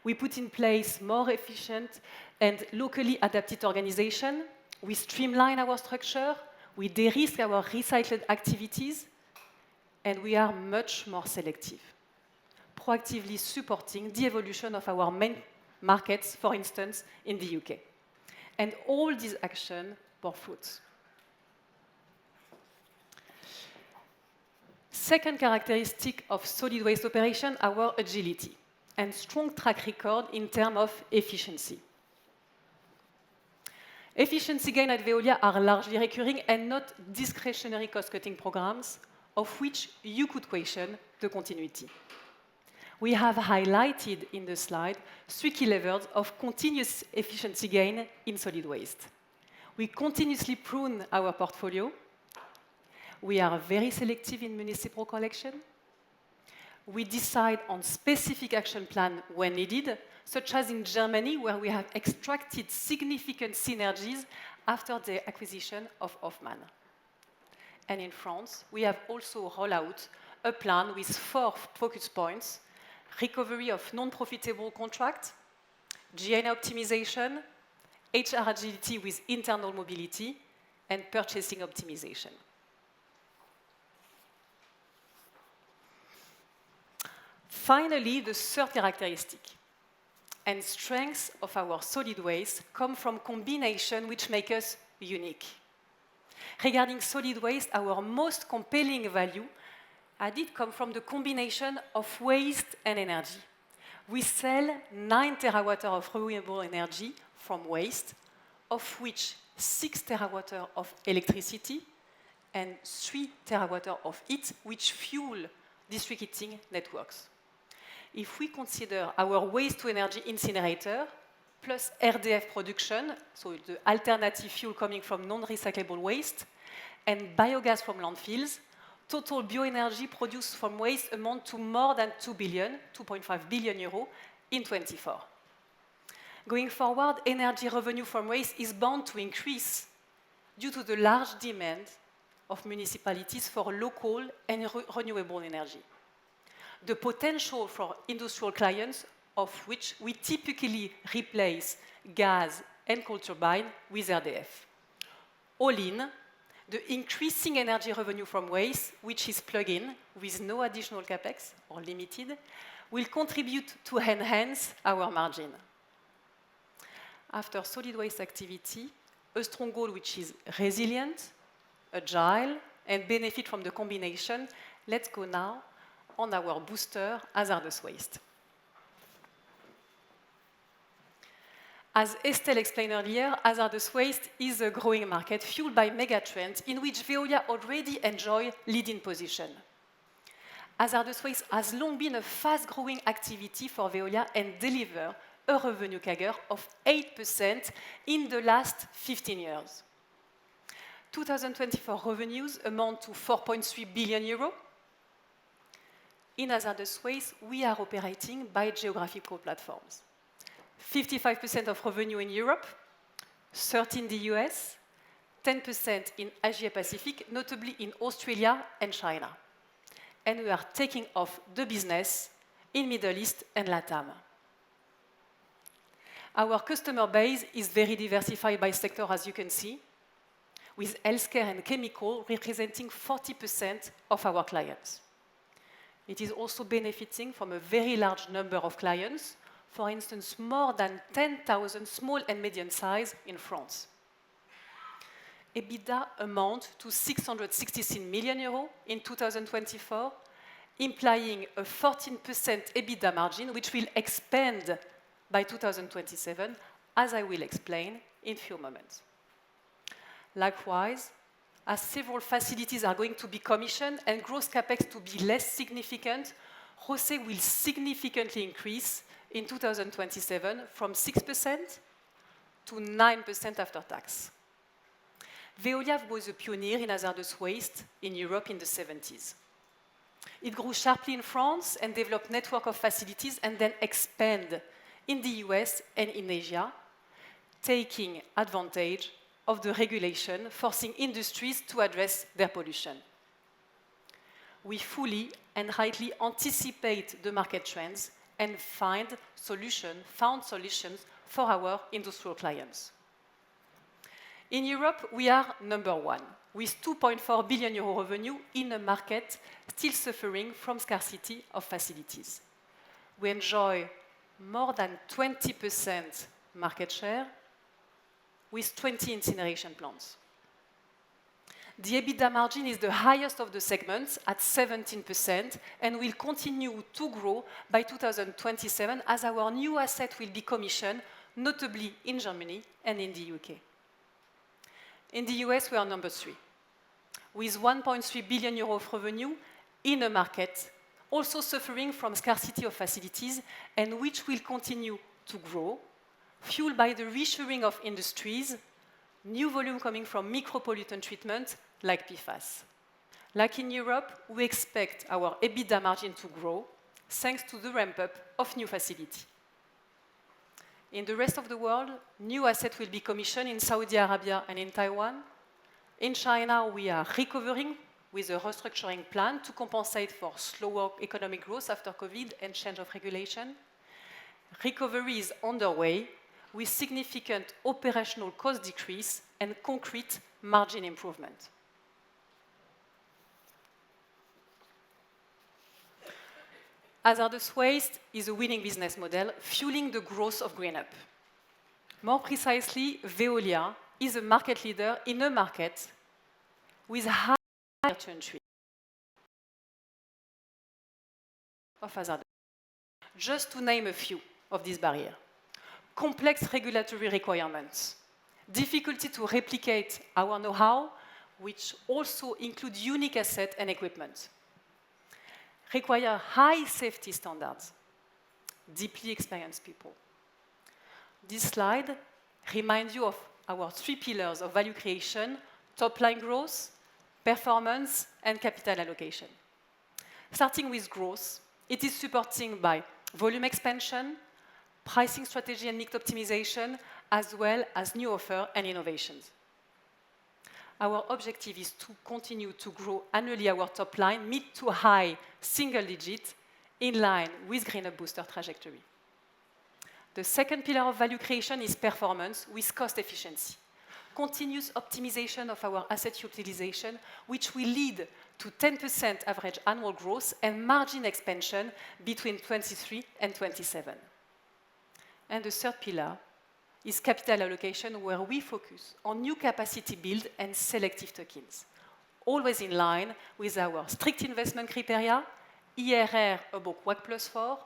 We put in place more efficient and locally adapted organization. We streamline our structure. We de-risk our recycled activities. And we are much more selective. proactively supporting the evolution of our main markets, for instance, in the UK. And all these actions bore fruits. Second characteristic of solid waste operation, our agility and strong track record in terms of efficiency. Efficiency gains at Veolia are largely recurring and not discretionary cost-cutting programs, of which you could question the continuity. We have highlighted in the slide 3 key levels of continuous efficiency gain in solid waste. We continuously prune our portfolio. We are very selective in municipal collection. We decide on specific action plan when needed, such as in Germany, where we have extracted significant synergies after the acquisition of Hoffmann. And in France, we have also rolled out a plan with 4 focus points: recovery of non-profitable contracts, G&A optimization, HR agility with internal mobility, and purchasing optimization. Finally, the third characteristic and strengths of our solid waste come from combination which make us unique. Regarding solid waste, our most compelling value added come from the combination of waste and energy. We sell 9 TWh of renewable energy from waste, of which 6 TWh of electricity and 3 TWh of heat, which fuel district heating networks. If we consider our waste-to-energy incinerator plus RDF production, so the alternative fuel coming from non-recyclable waste, and biogas from landfills, total bioenergy produced from waste amount to more than 2.5 billion euros in 2024. Going forward, energy revenue from waste is bound to increase due to the large demand of municipalities for local and renewable energy. The potential for industrial clients, of which we typically replace gas and coal turbine with RDF. All in, the increasing energy revenue from waste, which is plug-in with no additional capex or limited, will contribute to enhance our margin. After solid waste activity, a strong goal which is resilient, agile, and benefit from the combination. Let's go now on our booster, hazardous waste. As Estelle explained earlier, hazardous waste is a growing market fueled by megatrends in which Veolia already enjoys leading position. Hazardous waste has long been a fast-growing activity for Veolia and delivers a revenue CAGR of 8% in the last 15 years. 2024 revenues amount to 4.3 billion euros. In hazardous waste, we are operating by geographical platforms. 55% of revenue in Europe, 30% in the US, 10% in Asia Pacific, notably in Australia and China. And we are taking off the business in Middle East and LATAM. Our customer base is very diversified by sector, as you can see, with healthcare and chemical representing 40% of our clients. It is also benefiting from a very large number of clients, for instance, more than 10,000 small and medium-sized in France. EBITDA amount to 666 million euros in 2024, implying a 14% EBITDA margin, which will expand by 2027, as I will explain in a few moments. Likewise, as several facilities are going to be commissioned and gross capex to be less significant, ROCE will significantly increase in 2027 from 6% to 9% after tax. Veolia was a pioneer in hazardous waste in Europe in the 70s. It grew sharply in France and developed a network of facilities and then expanded in the US and in Asia, taking advantage of the regulation forcing industries to address their pollution. We fully and rightly anticipate the market trends and found solutions for our industrial clients. In Europe, we are number one, with 2.4 billion euro revenue in a market still suffering from scarcity of facilities. we enjoy more than 20% market share with 20 incineration plants. The EBITDA margin is the highest of the segments at 17% and will continue to grow by 2027 as our new asset will be commissioned, notably in Germany and in the UK. In the US, we are number 3, with 1.3 billion euro of revenue in a market also suffering from scarcity of facilities and which will continue to grow, fueled by the reshoring of industries, new volume coming from micropollutant treatment like PFAS. Like in Europe, we expect our EBITDA margin to grow thanks to the ramp-up of new facilities. In the rest of the world, new assets will be commissioned in Saudi Arabia and in Taiwan. In China, we are recovering with a restructuring plan to compensate for slower economic growth after COVID and change of regulation. Recovery is underway with significant operational cost decrease and concrete margin improvement. Hazardous waste is a winning business model, fueling the growth of GreenUp. More precisely, Veolia is a market leader in a market with high barrier to entry of hazardous. Just to name a few of these barriers: complex regulatory requirements, difficulty to replicate our know-how, which also include unique assets and equipment, require high safety standards, deeply experienced people. This slide reminds you of our 3 pillars of value creation: top-line growth, performance, and capital allocation. Starting with growth, it is supported by volume expansion, pricing strategy and mix optimization, as well as new offer and innovations. Our objective is to continue to grow annually our top line mid to high single digit in line with GreenUp Booster trajectory. The second pillar of value creation is performance with cost efficiency. Continuous optimization of our asset utilization, which will lead to 10% average annual growth and margin expansion between 23 and 27. And the third pillar is capital allocation, where we focus on new capacity build and selective tuck-ins, always in line with our strict investment criteria, IRR above WACC plus 4,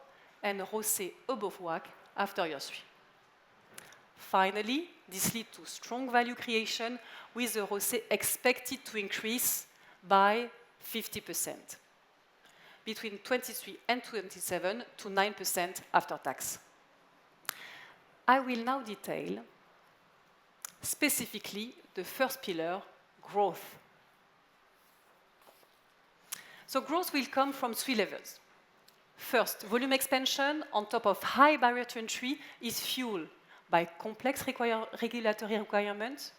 and ROCE above WACC after year 3. Finally, this leads to strong value creation with the ROCE expected to increase by 50% between 23 and 27 to 9% after tax. I will now detail specifically the first pillar, growth. So growth will come from 3 levels. First, volume expansion on top of high barrier to entry is fueled by complex regulatory requirements,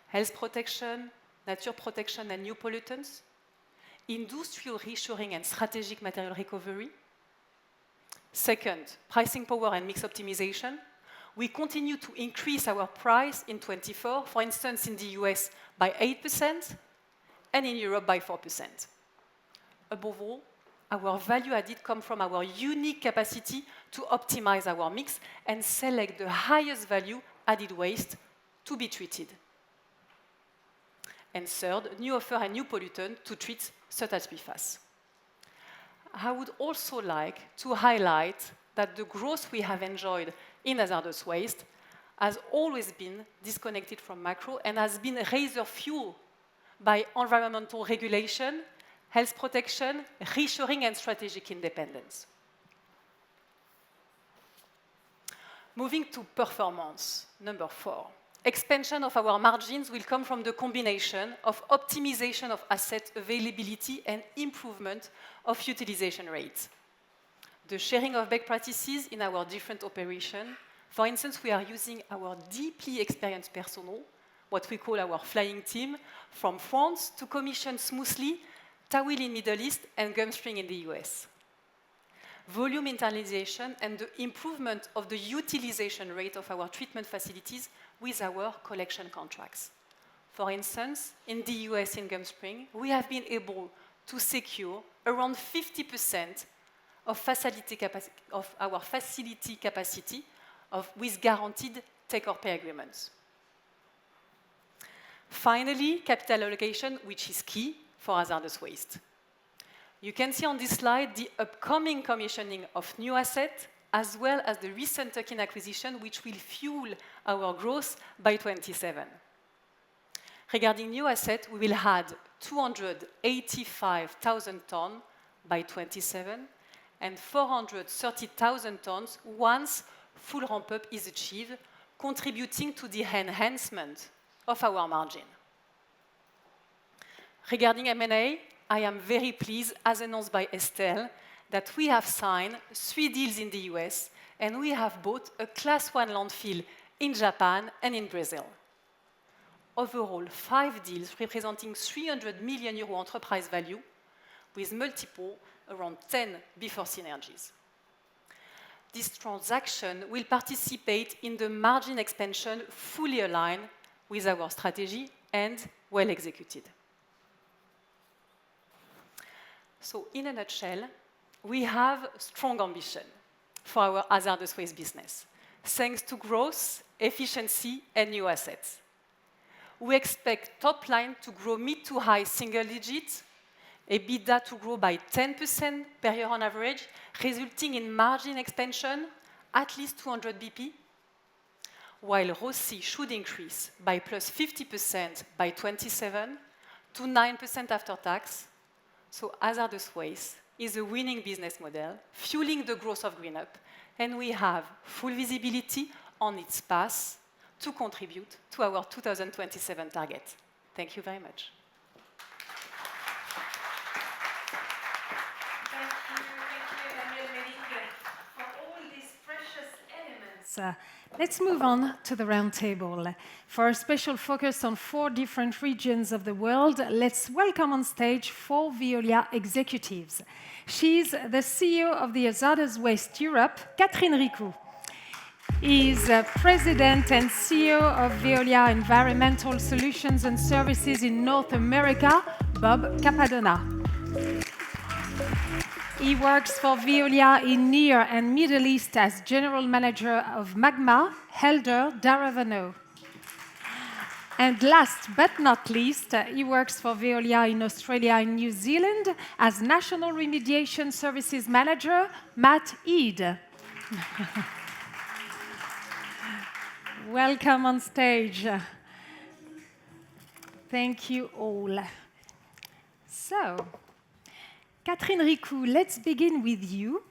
health protection, nature protection, and new pollutants, industrial reshoring and strategic material recovery. Second, pricing power and mix optimization. We continue to increase our price in 2024, for instance, in the US by 8% and in Europe by 4%. Above all, our value added comes from our unique capacity to optimize our mix and select the highest value added waste to be treated. And third, new offer and new pollutant to treat such as PFAS. I would also like to highlight that the growth we have enjoyed in hazardous waste has always been disconnected from macro and has been razor fueled by environmental regulation, health protection, reshoring, and strategic independence. Moving to performance, number 4. Expansion of our margins will come from the combination of optimization of asset availability and improvement of utilization rates. The sharing of best practices in our different operations. For instance, we are using our deeply experienced personnel, what we call our flying team, from France to commission smoothly Tawil in Middle East and Gumspring in the US. Volume internalization and the improvement of the utilization rate of our treatment facilities with our collection contracts. For instance, in the US in Gumspring, we have been able to secure around 50% of our facility capacity with guaranteed take-or-pay agreements. Finally, capital allocation, which is key for hazardous waste. You can see on this slide the upcoming commissioning of new assets, as well as the recent tuck-in acquisition, which will fuel our growth by 2027. Regarding new assets, we will add 285,000 tons by 2027 and 430,000 tons once full ramp-up is achieved, contributing to the enhancement of our margin. Regarding M&A, I am very pleased, as announced by Estelle, that we have signed 3 deals in the US, and we have bought a Class 1 landfill in Japan and in Brazil. Overall, 5 deals representing 300 million euro enterprise value, with multiple around 10 before synergies. This transaction will participate in the margin expansion fully aligned with our strategy and well executed. So, in a nutshell, we have strong ambition for our hazardous waste business, thanks to growth, efficiency, and new assets. We expect top line to grow mid to high single digits, EBITDA to grow by 10% per year on average, resulting in margin expansion at least 200 BP, while ROCE should increase by plus 50% by 27 to 9% after tax. So hazardous waste is a winning business model, fueling the growth of GreenUp, and we have full visibility on its path to contribute to our 2027 target. Thank you very much. Let's move on to the roundtable. For a special focus on 4 different regions of the world, let's welcome on stage 4 Veolia executives. She's the CEO of the Hazardous Waste Europe, Catherine Ricou. He's President and CEO of Veolia Environmental Solutions and Services in North America, Bob Capadona. He works for Veolia in Near and Middle East as General Manager of Magma, Helder Daravano. And last but not least, he works for Veolia in Australia and New Zealand as National Remediation Services Manager, Matt Eade. Welcome on stage. Thank you all. So, Catherine Ricou, let's begin with you.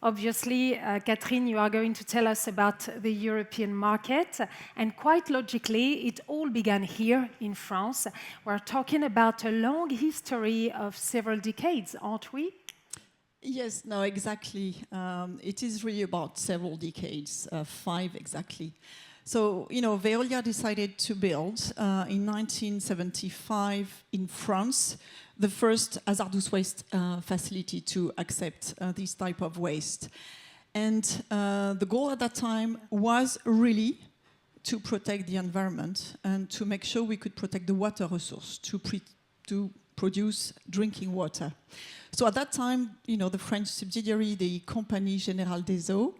Obviously, Catherine, you are going to tell us about the European market, and quite logically, it all began here in France. We're talking about a long history of several decades, aren't we? Yes, no, exactly. It is really about several decades, 5 exactly. So, you know, Veolia decided to build in 1975 in France the first hazardous waste facility to accept this type of waste. And the goal at that time was really to protect the environment and to make sure we could protect the water resource to produce drinking water. So at that time, you know, the French subsidiary, the Compagnie Générale des Eaux,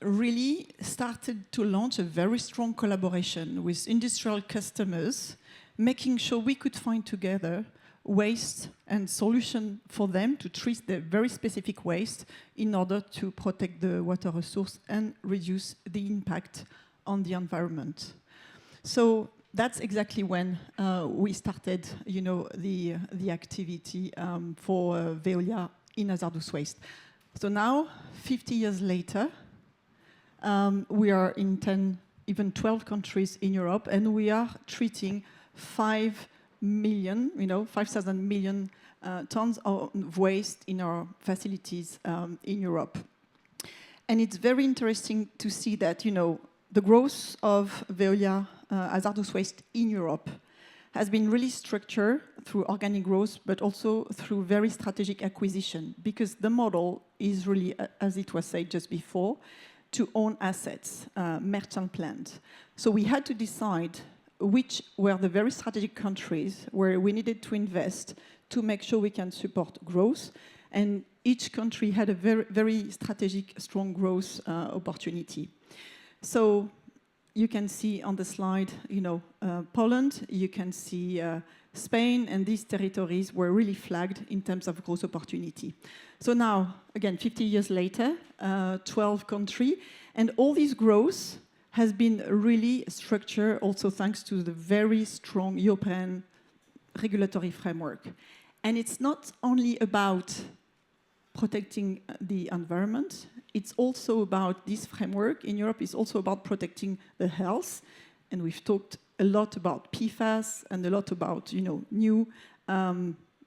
really started to launch a very strong collaboration with industrial customers, making sure we could find together waste and solution for them to treat the very specific waste in order to protect the water resource and reduce the impact on the environment. So that's exactly when we started, you know, the activity for Veolia in hazardous waste. So now, 50 years later, we are in 10, even 12 countries in Europe, and we are treating 5 million, you know, 5,000 million tons of waste in our facilities in Europe. And it's very interesting to see that, you know, the growth of Veolia hazardous waste in Europe has been really structured through organic growth, but also through very strategic acquisition, because the model is really, as it was said just before, to own assets, merchant plant. So we had to decide which were the very strategic countries where we needed to invest to make sure we can support growth And each country had a very, very strategic, strong growth opportunity. So you can see on the slide, Poland, you can see Spain, and these territories were really flagged in terms of growth opportunity. So now, again, 50 years later, 12 countries, and all this growth has been really structured also thanks to the very strong European regulatory framework. And it's not only about protecting the environment, it's also about this framework in Europe is also about protecting the health. And we've talked a lot about PFAS and a lot about, new,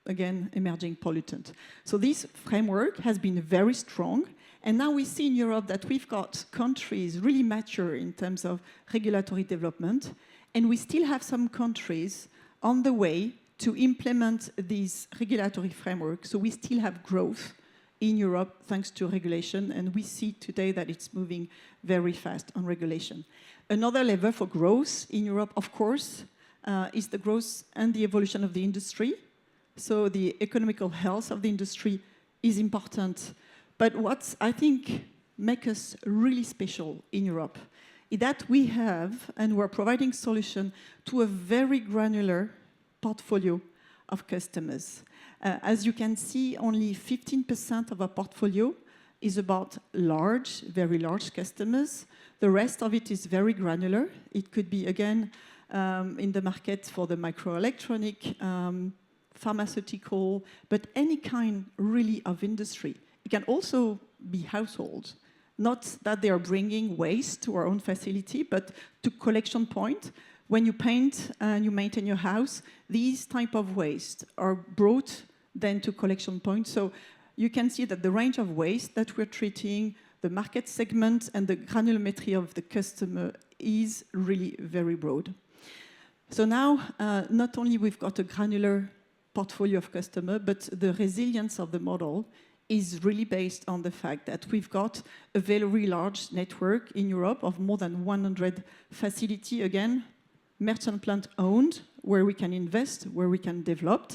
again, emerging pollutant. So this framework has been very strong. And now we see in Europe that we've got countries really mature in terms of regulatory development. And we still have some countries on the way to implement this regulatory framework. So we still have growth in Europe thanks to regulation. And we see today that it's moving very fast on regulation. Another lever for growth in Europe, of course, is the growth and the evolution of the industry. So the economical health of the industry is important. But what I think makes us really special in Europe is that we have, and we're providing solution to a very granular portfolio of customers. As you can see, only 15% of our portfolio is about large, very large customers. The rest of it is very granular. It could be, again, in the market for the microelectronic, pharmaceutical, but any kind really of industry. It can also be household. Not that they are bringing waste to our own facility, but to collection point. When you paint and you maintain your house, these type of waste are brought then to collection point. So you can see that the range of waste that we're treating, the market segment and the granulometry of the customer is really very broad. So now, not only we've got a granular portfolio of customer, but the resilience of the model is really based on the fact that we've got a very large network in Europe of more than 100 facilities, again, merchant plant owned, where we can invest, where we can develop.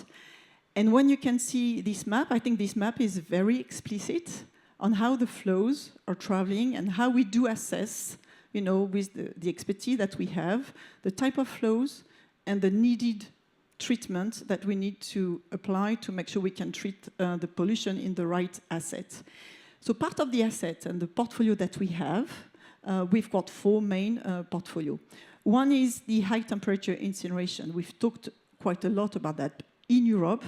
And when you can see this map, I think this map is very explicit on how the flows are traveling and how we do assess, with the expertise that we have, the type of flows and the needed treatment that we need to apply to make sure we can treat the pollution in the right asset. So part of the asset and the portfolio that we have, we've got four main portfolio. One is the high temperature incineration. We've talked quite a lot about that. In Europe,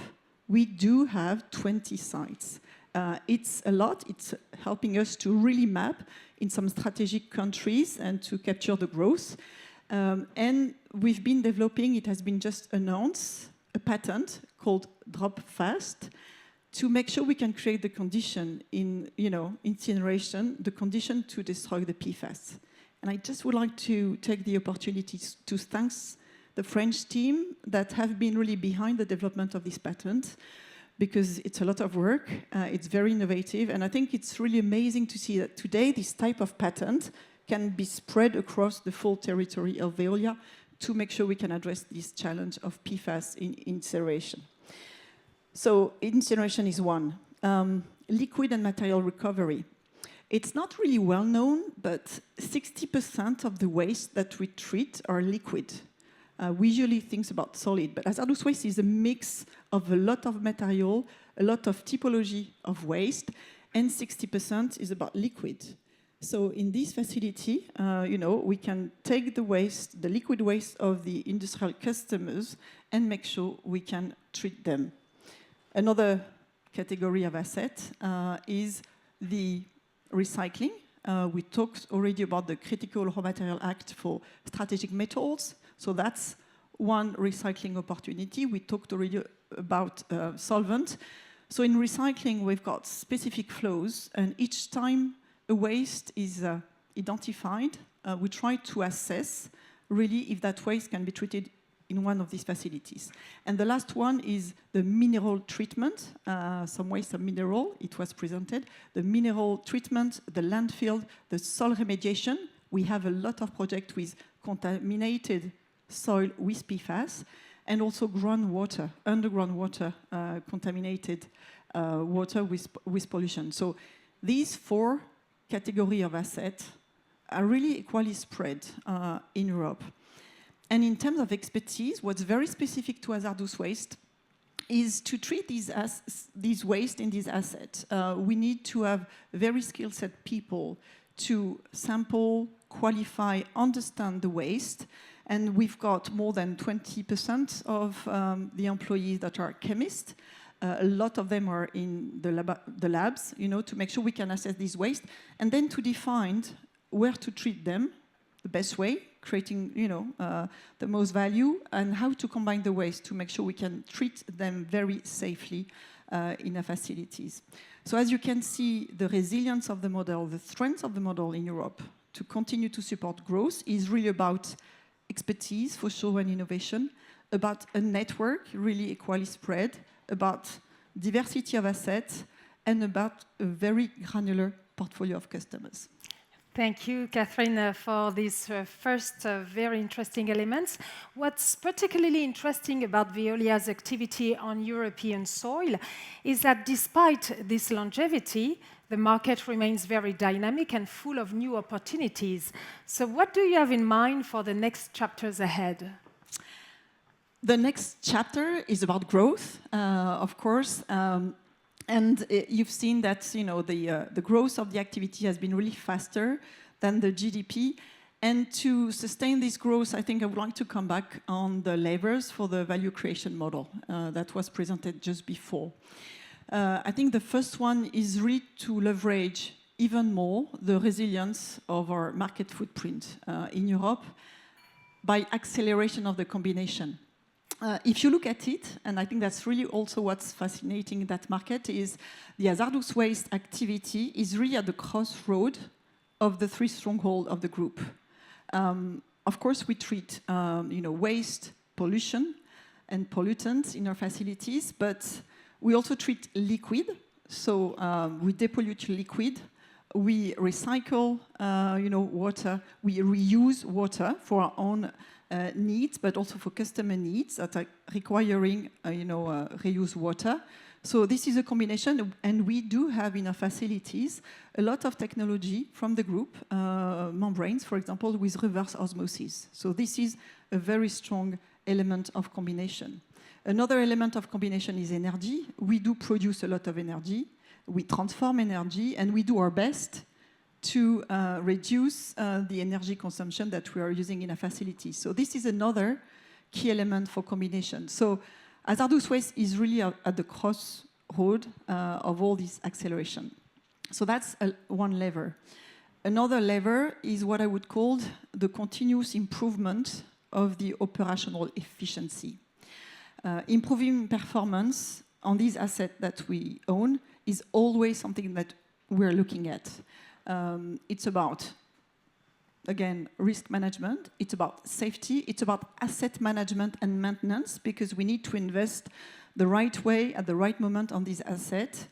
we do have 20 sites. It's a lot. It's helping us to really map in some strategic countries and to capture the growth. And we've been developing, it has been just announced, a patent called Drop Fast to make sure we can create the condition in, incineration, the condition to destroy the PFAS. And I just would like to take the opportunity to thank the French team that have been really behind the development of this patent, because it's a lot of work, it's very innovative, and I think it's really amazing to see that today this type of patent can be spread across the full territory of Veolia to make sure we can address this challenge of PFAS in incineration. So incineration is one. Liquid and material recovery. It's not really well known, but 60% of the waste that we treat are liquid. We usually think about solid, but hazardous waste is a mix of a lot of material, a lot of typology of waste, and 60% is about liquid. So in this facility, we can take the waste, the liquid waste of the industrial customers and make sure we can treat them. Another category of asset is the recycling. We talked already about the Critical Raw Material Act for strategic metals. So that's one recycling opportunity. We talked already about solvent. So in recycling, we've got specific flows, and each time a waste is identified, we try to assess really if that waste can be treated in one of these facilities. And the last one is the mineral treatment. Some waste of mineral, it was presented. The mineral treatment, the landfill, the soil remediation. We have a lot of projects with contaminated soil with PFAS, and also groundwater, underground water contaminated water with pollution. So these 4 categories of assets are really equally spread in Europe. And in terms of expertise, what's very specific to hazardous waste is to treat these waste in these assets. We need to have very skilled set people to sample, qualify, understand the waste. And we've got more than 20% of the employees that are chemists. A lot of them are in the labs, to make sure we can assess these waste, and then to define where to treat them the best way, creating, the most value, and how to combine the waste to make sure we can treat them very safely in our facilities. So as you can see, the resilience of the model, the strength of the model in Europe to continue to support growth is really about expertise for sure and innovation, about a network really equally spread, about diversity of assets, and about a very granular portfolio of customers. Thank you, Catherine, for these first very interesting elements. What's particularly interesting about Veolia's activity on European soil is that despite this longevity, the market remains very dynamic and full of new opportunities. So what do you have in mind for the next chapters ahead? The next chapter is about growth, of course. And you've seen that the growth of the activity has been really faster than the GDP. And to sustain this growth, I think I would like to come back on the levers for the value creation model that was presented just before. I think the first one is really to leverage even more the resilience of our market footprint in Europe by acceleration of the combination. If you look at it, and I think that's really also what's fascinating in that market, is the hazardous waste activity is really at the crossroad of the 3 strongholds of the group. Of course, we treat waste, pollution, and pollutants in our facilities, but we also treat liquid. So we depollute liquid, we recycle water, we reuse water for our own needs, but also for customer needs that are requiring, reuse water. So this is a combination, and we do have in our facilities a lot of technology from the group, membranes, for example, with reverse osmosis. So this is a very strong element of combination. Another element of combination is energy. We do produce a lot of energy, we transform energy, and we do our best to reduce the energy consumption that we are using in a facility. So this is another key element for combination. So hazardous waste is really at the crossroad of all this acceleration. So that's one lever. Another lever is what I would call the continuous improvement of the operational efficiency. Improving performance on these assets that we own is always something that we're looking at. It's about, again, risk management. It's about safety. It's about asset management and maintenance, because we need to invest the right way at the right moment on these assets.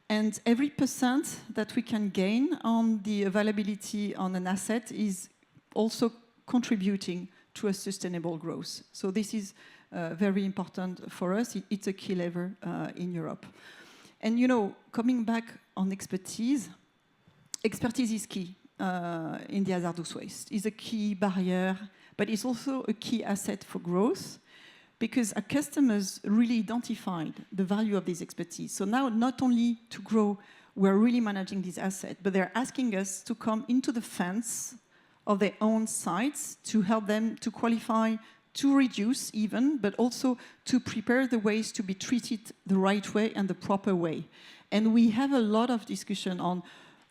And every % that we can gain on the availability on an asset is also contributing to a sustainable growth. So this is very important for us. It's a key lever in Europe. And, coming back on expertise is key in the hazardous waste. It's a key barrier, but it's also a key asset for growth, because our customers really identified the value of this expertise. So now, not only to grow, we're really managing this asset, but they're asking us to come into the fence of their own sites to help them to qualify, to reduce even, but also to prepare the waste to be treated the right way and the proper way. And we have a lot of discussion on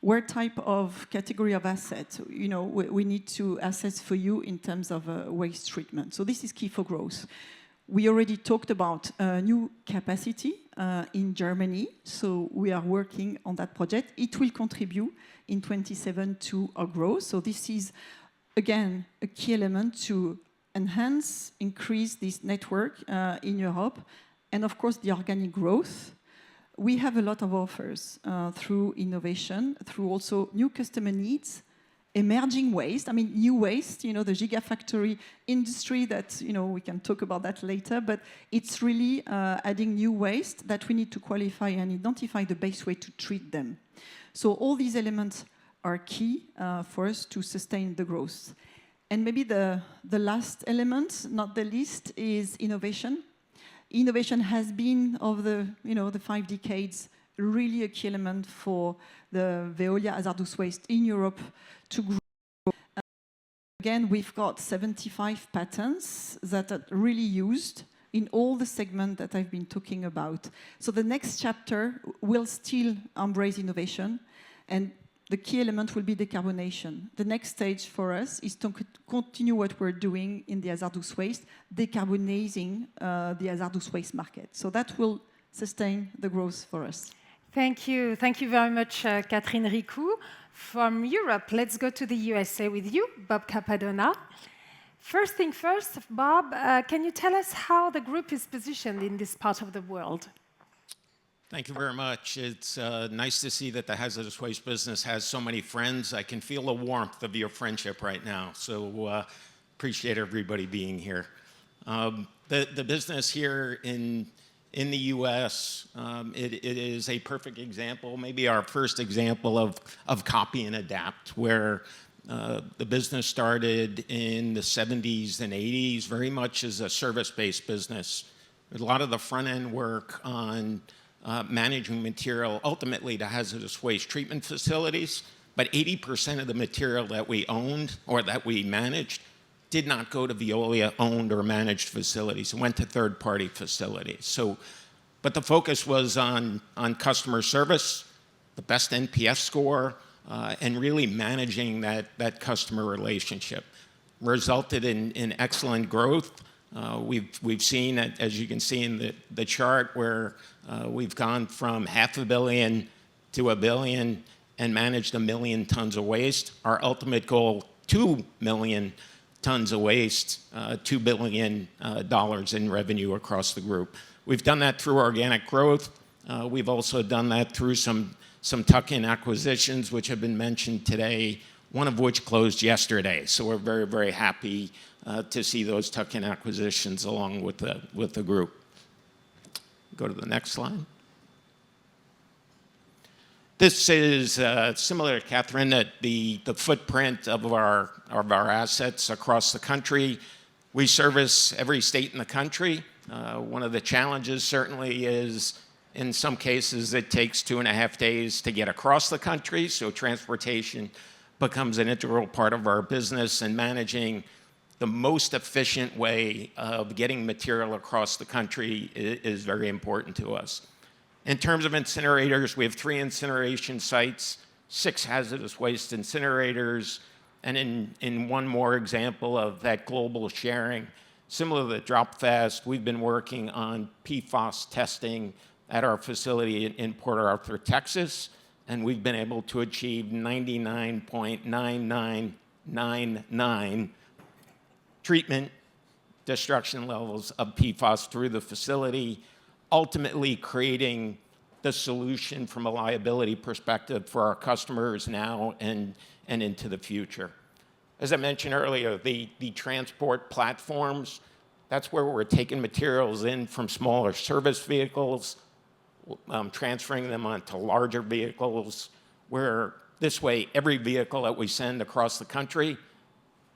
what type of category of asset we need to assess for you in terms of waste treatment. So this is key for growth. We already talked about new capacity in Germany, so we are working on that project. It will contribute in 2027 to our growth. So this is, again, a key element to enhance, increase this network in Europe, and of course the organic growth. We have a lot of offers through innovation, through also new customer needs, emerging waste, I mean, new waste, the gigafactory industry that, we can talk about that later, but it's really adding new waste that we need to qualify and identify the best way to treat them. So all these elements are key for us to sustain the growth. And maybe the last element, not the least, is innovation. Innovation has been, over the 5 decades, really a key element for the Veolia hazardous waste in Europe to grow. Again, we've got 75 patents that are really used in all the segments that I've been talking about. So the next chapter will still embrace innovation, and the key element will be decarbonation. The next stage for us is to continue what we're doing in the hazardous waste, decarbonizing the hazardous waste market. So that will sustain the growth for us. Thank you. Thank you very much, Catherine Ricou. From Europe, let's go to the USA with you, Bob Capadona. First thing first, Bob, can you tell us how the group is positioned in this part of the world? Thank you very much. It's nice to see that the hazardous waste business has so many friends. I can feel the warmth of your friendship right now, so appreciate everybody being here. The business here in the U.S., it is a perfect example, maybe our first example of copy and adapt, where the business started in the 70s and 80s, very much as a service-based business. A lot of the front-end work on managing material ultimately to hazardous waste treatment facilities, but 80% of the material that we owned or that we managed did not go to Veolia owned or managed facilities. It went to third-party facilities. So, but the focus was on customer service, the best NPS score, and really managing that customer relationship. Resulted in excellent growth. We've seen, as you can see in the chart, where we've gone from $500 million to $1 billion and managed 1 million tons of waste. Our ultimate goal, 2 million tons of waste, $2 billion in revenue across the group. We've done that through organic growth. We've also done that through some tuck-in acquisitions, which have been mentioned today, one of which closed yesterday. So we're very, very happy to see those tuck-in acquisitions along with the group. Go to the next slide. This is similar to Catherine, that the footprint of our assets across the country. We service every state in the country. One of the challenges certainly is, in some cases, it takes 2.5 days to get across the country, so transportation becomes an integral part of our business, and managing the most efficient way of getting material across the country is very important to us. In terms of incinerators, we have 3 incineration sites, 6 hazardous waste incinerators, and in one more example of that global sharing, similar to DropFast, we've been working on PFAS testing at our facility in Port Arthur, Texas, and we've been able to achieve 99.9999 treatment destruction levels of PFAS through the facility, ultimately creating the solution from a liability perspective for our customers now and into the future. As I mentioned earlier, the transport platforms, that's where we're taking materials in from smaller service vehicles, transferring them onto larger vehicles, where this way every vehicle that we send across the country,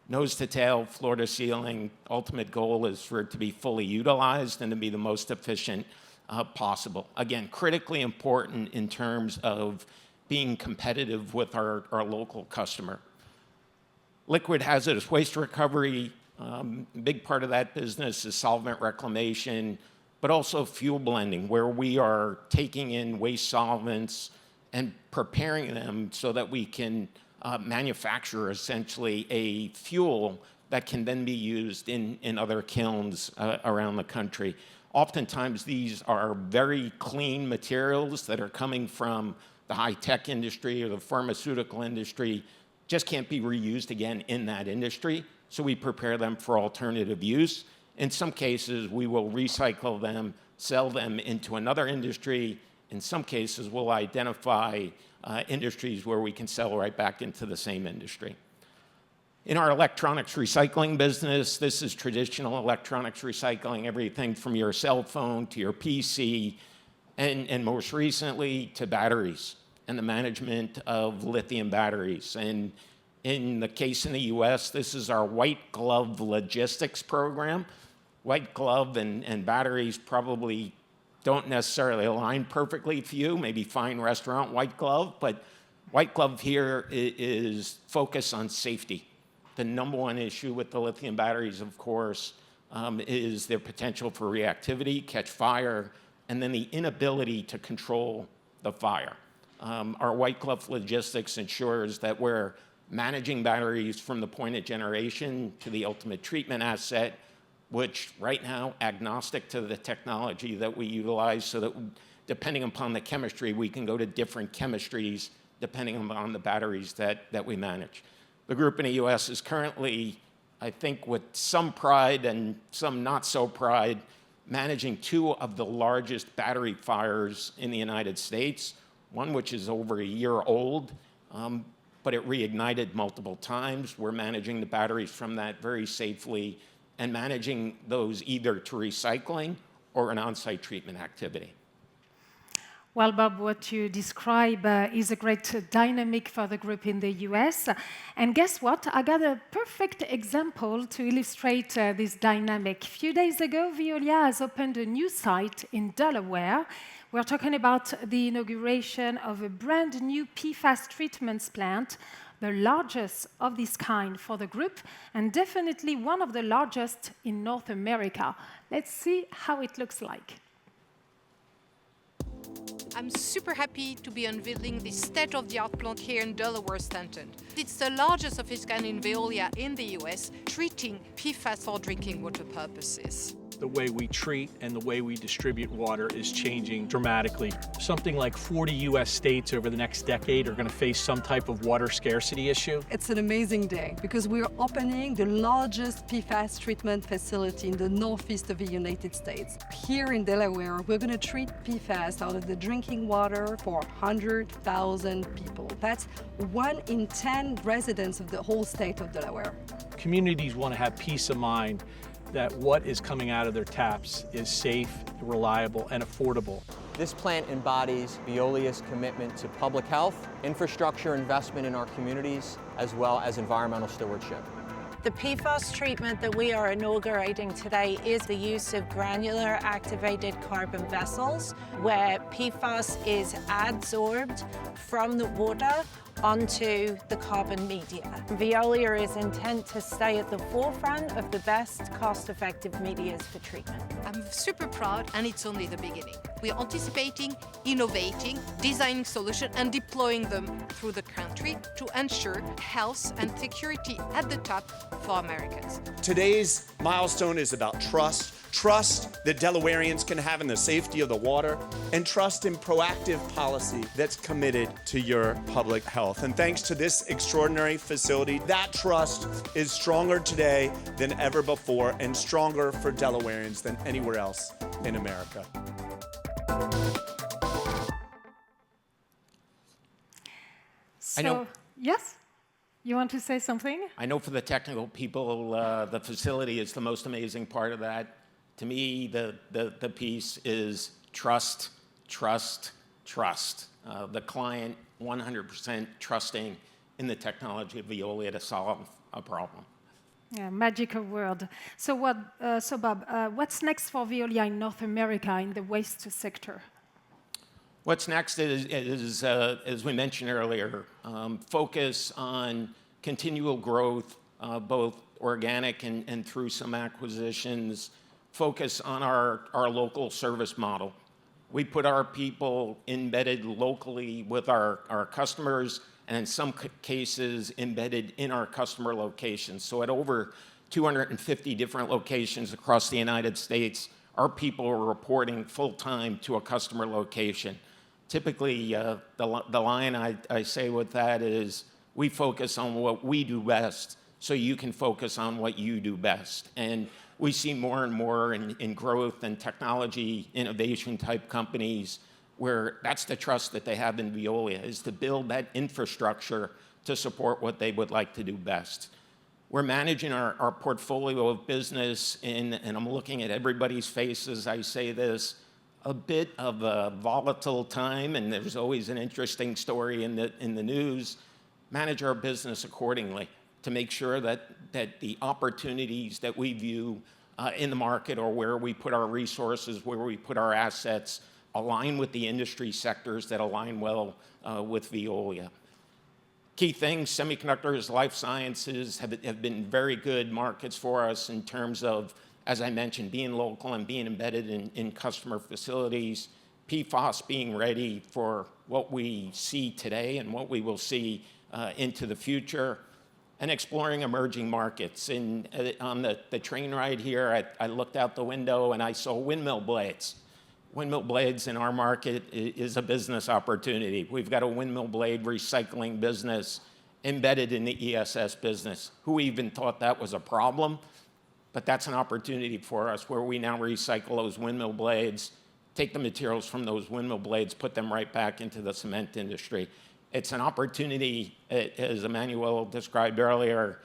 nose to tail, floor to ceiling, ultimate goal is for it to be fully utilized and to be the most efficient possible. Again, critically important in terms of being competitive with our local customer. Liquid hazardous waste recovery, big part of that business is solvent reclamation, but also fuel blending, where we are taking in waste solvents and preparing them so that we can manufacture essentially a fuel that can then be used in other kilns around the country. Oftentimes, these are very clean materials that are coming from the high-tech industry or the pharmaceutical industry, just can't be reused again in that industry, so we prepare them for alternative use. In some cases, we will recycle them, sell them into another industry. In some cases, we'll identify industries where we can sell right back into the same industry. In our electronics recycling business, this is traditional electronics recycling, everything from your cell phone to your PC, and most recently to batteries and the management of lithium batteries. And in the case in the US, this is our white glove logistics program. White glove and batteries probably don't necessarily align perfectly for you, maybe fine restaurant white glove, but white glove here is focused on safety. The number one issue with the lithium batteries, of course, is their potential for reactivity, catch fire, and then the inability to control the fire. Our white glove logistics ensures that we're managing batteries from the point of generation to the ultimate treatment asset, which right now, agnostic to the technology that we utilize, so that depending upon the chemistry, we can go to different chemistries depending on the batteries that we manage. The group in the US is currently, I think with some pride and some not so pride, managing two of the largest battery fires in the United States, one which is over a year old, but it reignited multiple times. We're managing the batteries from that very safely and managing those either to recycling or an on-site treatment activity. Well, Bob, what you describe is a great dynamic for the group in the US. And guess what? I got a perfect example to illustrate this dynamic. A few days ago, Veolia has opened a new site in Delaware. We're talking about the inauguration of a brand new PFAS treatment plant, the largest of this kind for the group, and definitely one of the largest in North America. Let's see how it looks like. I'm super happy to be unveiling this state-of-the-art plant here in Delaware, Stanton. It's the largest of its kind in Veolia in the US, treating PFAS for drinking water purposes. The way we treat and the way we distribute water is changing dramatically. Something like 40 US states over the next decade are going to face some type of water scarcity issue. It's an amazing day because we're opening the largest PFAS treatment facility in the northeast of the United States. Here in Delaware, we're going to treat PFAS out of the drinking water for 100,000 people. That's 1 in 10 residents of the whole state of Delaware. Communities want to have peace of mind that what is coming out of their taps is safe, reliable, and affordable. This plant embodies Veolia's commitment to public health, infrastructure investment in our communities, as well as environmental stewardship. The PFAS treatment that we are inaugurating today is the use of granular activated carbon vessels, where PFAS is adsorbed from the water onto the carbon media. Veolia is intent to stay at the forefront of the best cost-effective medias for treatment. I'm super proud, and it's only the beginning. We are anticipating, innovating, designing solutions, and deploying them through the country to ensure health and security at the top for Americans. Today's milestone is about trust. Trust that Delawareans can have in the safety of the water, and trust in proactive policy that's committed to your public health. And thanks to this extraordinary facility, that trust is stronger today than ever before, and stronger for Delawareans than anywhere else in America. I know. Yes? You want to say something? I know for the technical people, the facility is the most amazing part of that. To me, the piece is trust, trust, trust. The client 100% trusting in the technology of Veolia to solve a problem. Yeah, magical word. So, Bob, what's next for Veolia in North America in the waste sector? What's next is as we mentioned earlier, focus on continual growth, both organic and through some acquisitions. Focus on our local service model. We put our people embedded locally with our customers, and in some cases embedded in our customer locations. So at over 250 different locations across the United States, our people are reporting full-time to a customer location. Typically, the line I say with that is, we focus on what we do best, so you can focus on what you do best. And we see more and more in growth and technology innovation type companies where that's the trust that they have in Veolia, is to build that infrastructure to support what they would like to do best. We're managing our portfolio of business in, and I'm looking at everybody's face as I say this, a bit of a volatile time, and there's always an interesting story in the news. Manage our business accordingly to make sure that the opportunities that we view in the market, or where we put our resources, where we put our assets, align with the industry sectors that align well with Veolia. Key things, semiconductors, life sciences have been very good markets for us in terms of, as I mentioned, being local and being embedded in customer facilities. PFAS being ready for what we see today and what we will see into the future, and exploring emerging markets. And on the train ride here, I looked out the window and I saw windmill blades. Windmill blades in our market is a business opportunity. We've got a windmill blade recycling business embedded in the ESS business. Who even thought that was a problem? But that's an opportunity for us, where we now recycle those windmill blades, take the materials from those windmill blades, put them right back into the cement industry. It's an opportunity, as Emmanuel described earlier,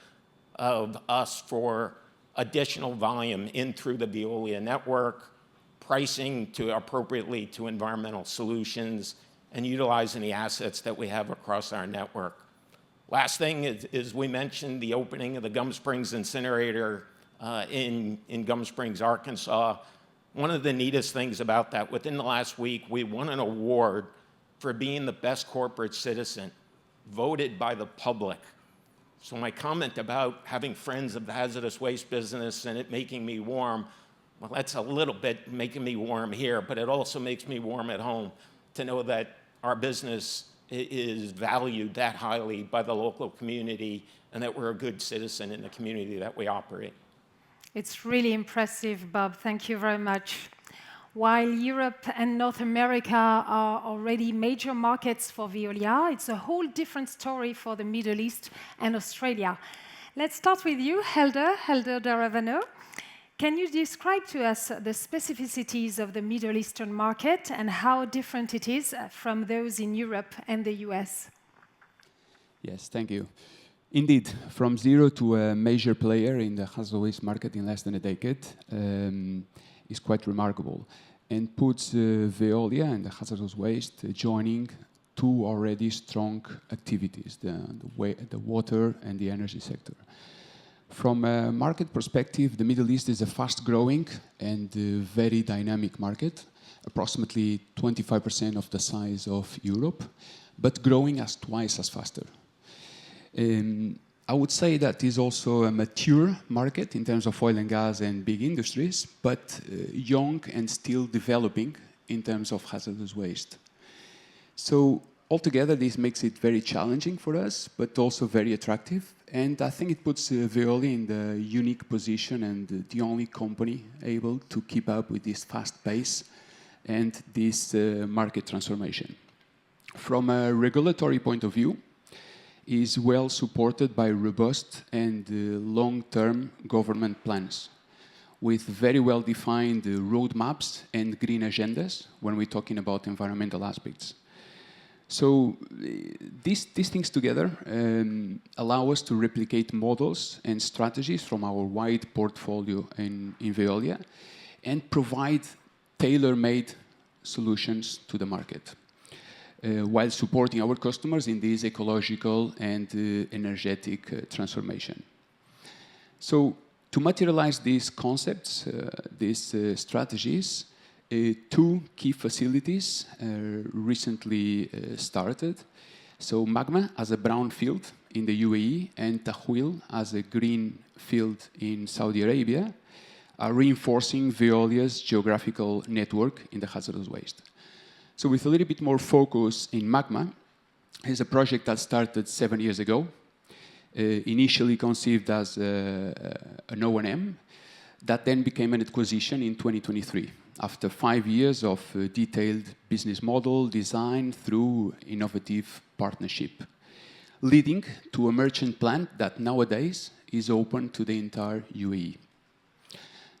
of us for additional volume in through the Veolia network, pricing appropriately to environmental solutions, and utilizing the assets that we have across our network. Last thing is we mentioned the opening of the Gum Springs incinerator in Gum Springs, Arkansas. One of the neatest things about that, within the last week, we won an award for being the best corporate citizen, voted by the public. So my comment about having friends of the hazardous waste business and it making me warm, well, that's a little bit making me warm here, but it also makes me warm at home to know that our business is valued that highly by the local community and that we're a good citizen in the community that we operate. It's really impressive, Bob. Thank you very much. While Europe and North America are already major markets for Veolia, it's a whole different story for the Middle East and Australia. Let's start with you, Helder de Ravano. Can you describe to us the specificities of the Middle Eastern market and how different it is from those in Europe and the US? Yes, thank you. Indeed, from zero to a major player in the hazardous waste market in less than a decade is quite remarkable, and puts Veolia and the hazardous waste joining two already strong activities, the water and the energy sector. From a market perspective, the Middle East is a fast-growing and very dynamic market, approximately 25% of the size of Europe, but growing as twice as faster. I would say that is also a mature market in terms of oil and gas and big industries, but young and still developing in terms of hazardous waste. So altogether, this makes it very challenging for us, but also very attractive. And I think it puts Veolia in the unique position and the only company able to keep up with this fast pace and this market transformation. From a regulatory point of view, is well supported by robust and long-term government plans with very well-defined roadmaps and green agendas when we're talking about environmental aspects. So these things together allow us to replicate models and strategies from our wide portfolio in Veolia and provide tailor-made solutions to the market, while supporting our customers in this ecological and energetic transformation. So to materialize these concepts, these strategies, two key facilities recently started. So Magma as a brownfield in the UAE and Tahwil as a green field in Saudi Arabia are reinforcing Veolia's geographical network in the hazardous waste. So with a little bit more focus in Magma, is a project that started 7 years ago, initially conceived as an O&M, that then became an acquisition in 2023, after 5 years of detailed business model design through innovative partnership, leading to a merchant plant that nowadays is open to the entire UAE.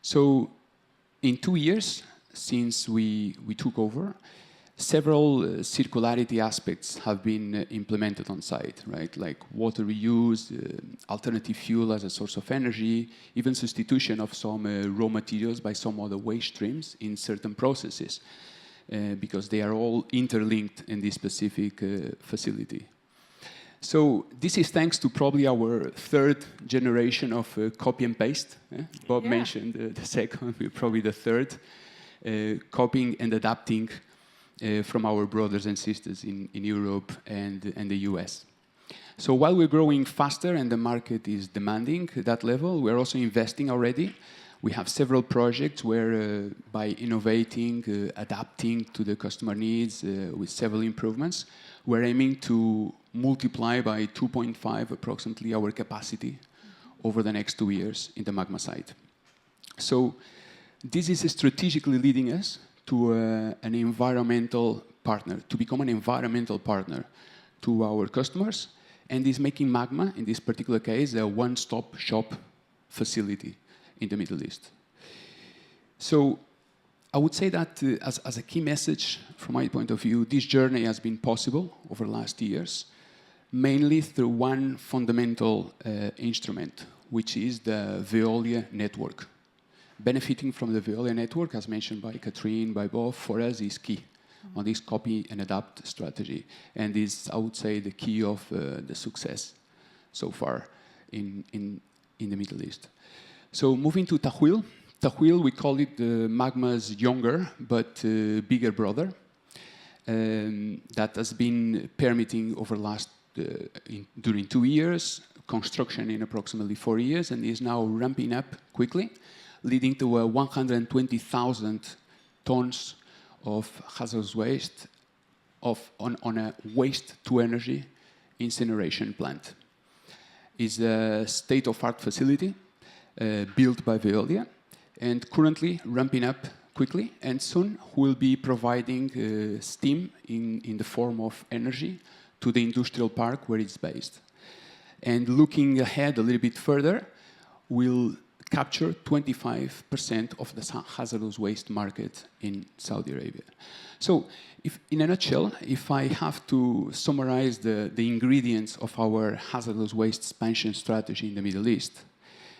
So in 2 years since we took over, several circularity aspects have been implemented on site, right? Like water reuse, alternative fuel as a source of energy, even substitution of some raw materials by some other waste streams in certain processes, because they are all interlinked in this specific facility. So this is thanks to probably our third generation of copy and paste. Bob mentioned the second, we're probably the third, copying and adapting from our brothers and sisters in Europe and the US. So while we're growing faster and the market is demanding that level, we're also investing already. We have several projects where by innovating, adapting to the customer needs with several improvements, we're aiming to multiply by 2.5 approximately our capacity over the next 2 years in the Magma site. So this is strategically leading us to an environmental partner, to become an environmental partner to our customers, and is making Magma, in this particular case, a one-stop shop facility in the Middle East. So I would say that as a key message from my point of view, this journey has been possible over the last years, mainly through one fundamental instrument, which is the Veolia network. Benefiting from the Veolia network, as mentioned by Catherine, by Bob, for us is key on this copy and adapt strategy. And is, I would say, the key of the success so far in the Middle East. So moving to Tahwil. Tahwil, we call it Magma's younger but bigger brother. That has been permitting over the last, during 2 years, construction in approximately 4 years, and is now ramping up quickly, leading to 120,000 tons of hazardous waste on a waste-to-energy incineration plant. It's a state-of-art facility built by Veolia, and currently ramping up quickly, and soon will be providing steam in the form of energy to the industrial park where it's based. And looking ahead a little bit further, we'll capture 25% of the hazardous waste market in Saudi Arabia. So, in a nutshell, if I have to summarize the ingredients of our hazardous waste expansion strategy in the Middle East,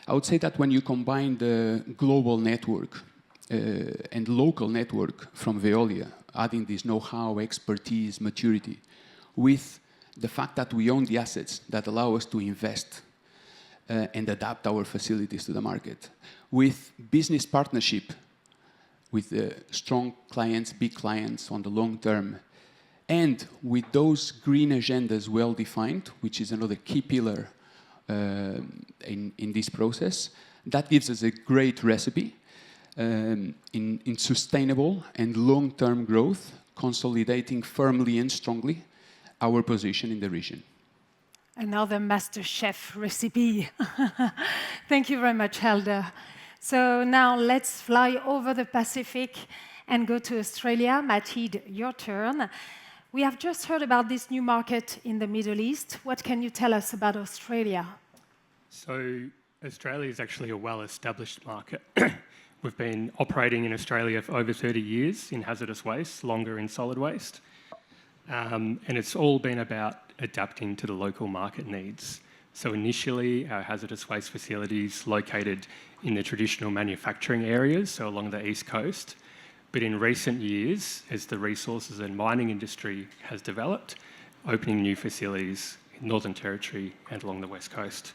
I would say that when you combine the global network and local network from Veolia, adding this know-how, expertise, maturity, with the fact that we own the assets that allow us to invest and adapt our facilities to the market, with business partnership with strong clients, big clients on the long term, and with those green agendas well defined, which is another key pillar in this process, that gives us a great recipe in sustainable and long-term growth, consolidating firmly and strongly our position in the region. Another master chef recipe. Thank you very much, Helder. So now let's fly over the Pacific and go to Australia. Mathilde, your turn. We have just heard about this new market in the Middle East. What can you tell us about Australia? So Australia is actually a well-established market. We've been operating in Australia for over 30 years in hazardous waste, longer in solid waste. And it's all been about adapting to the local market needs. So initially, our hazardous waste facilities located in the traditional manufacturing areas, so along the East Coast. But in recent years, as the resources and mining industry has developed, opening new facilities in Northern Territory and along the West Coast.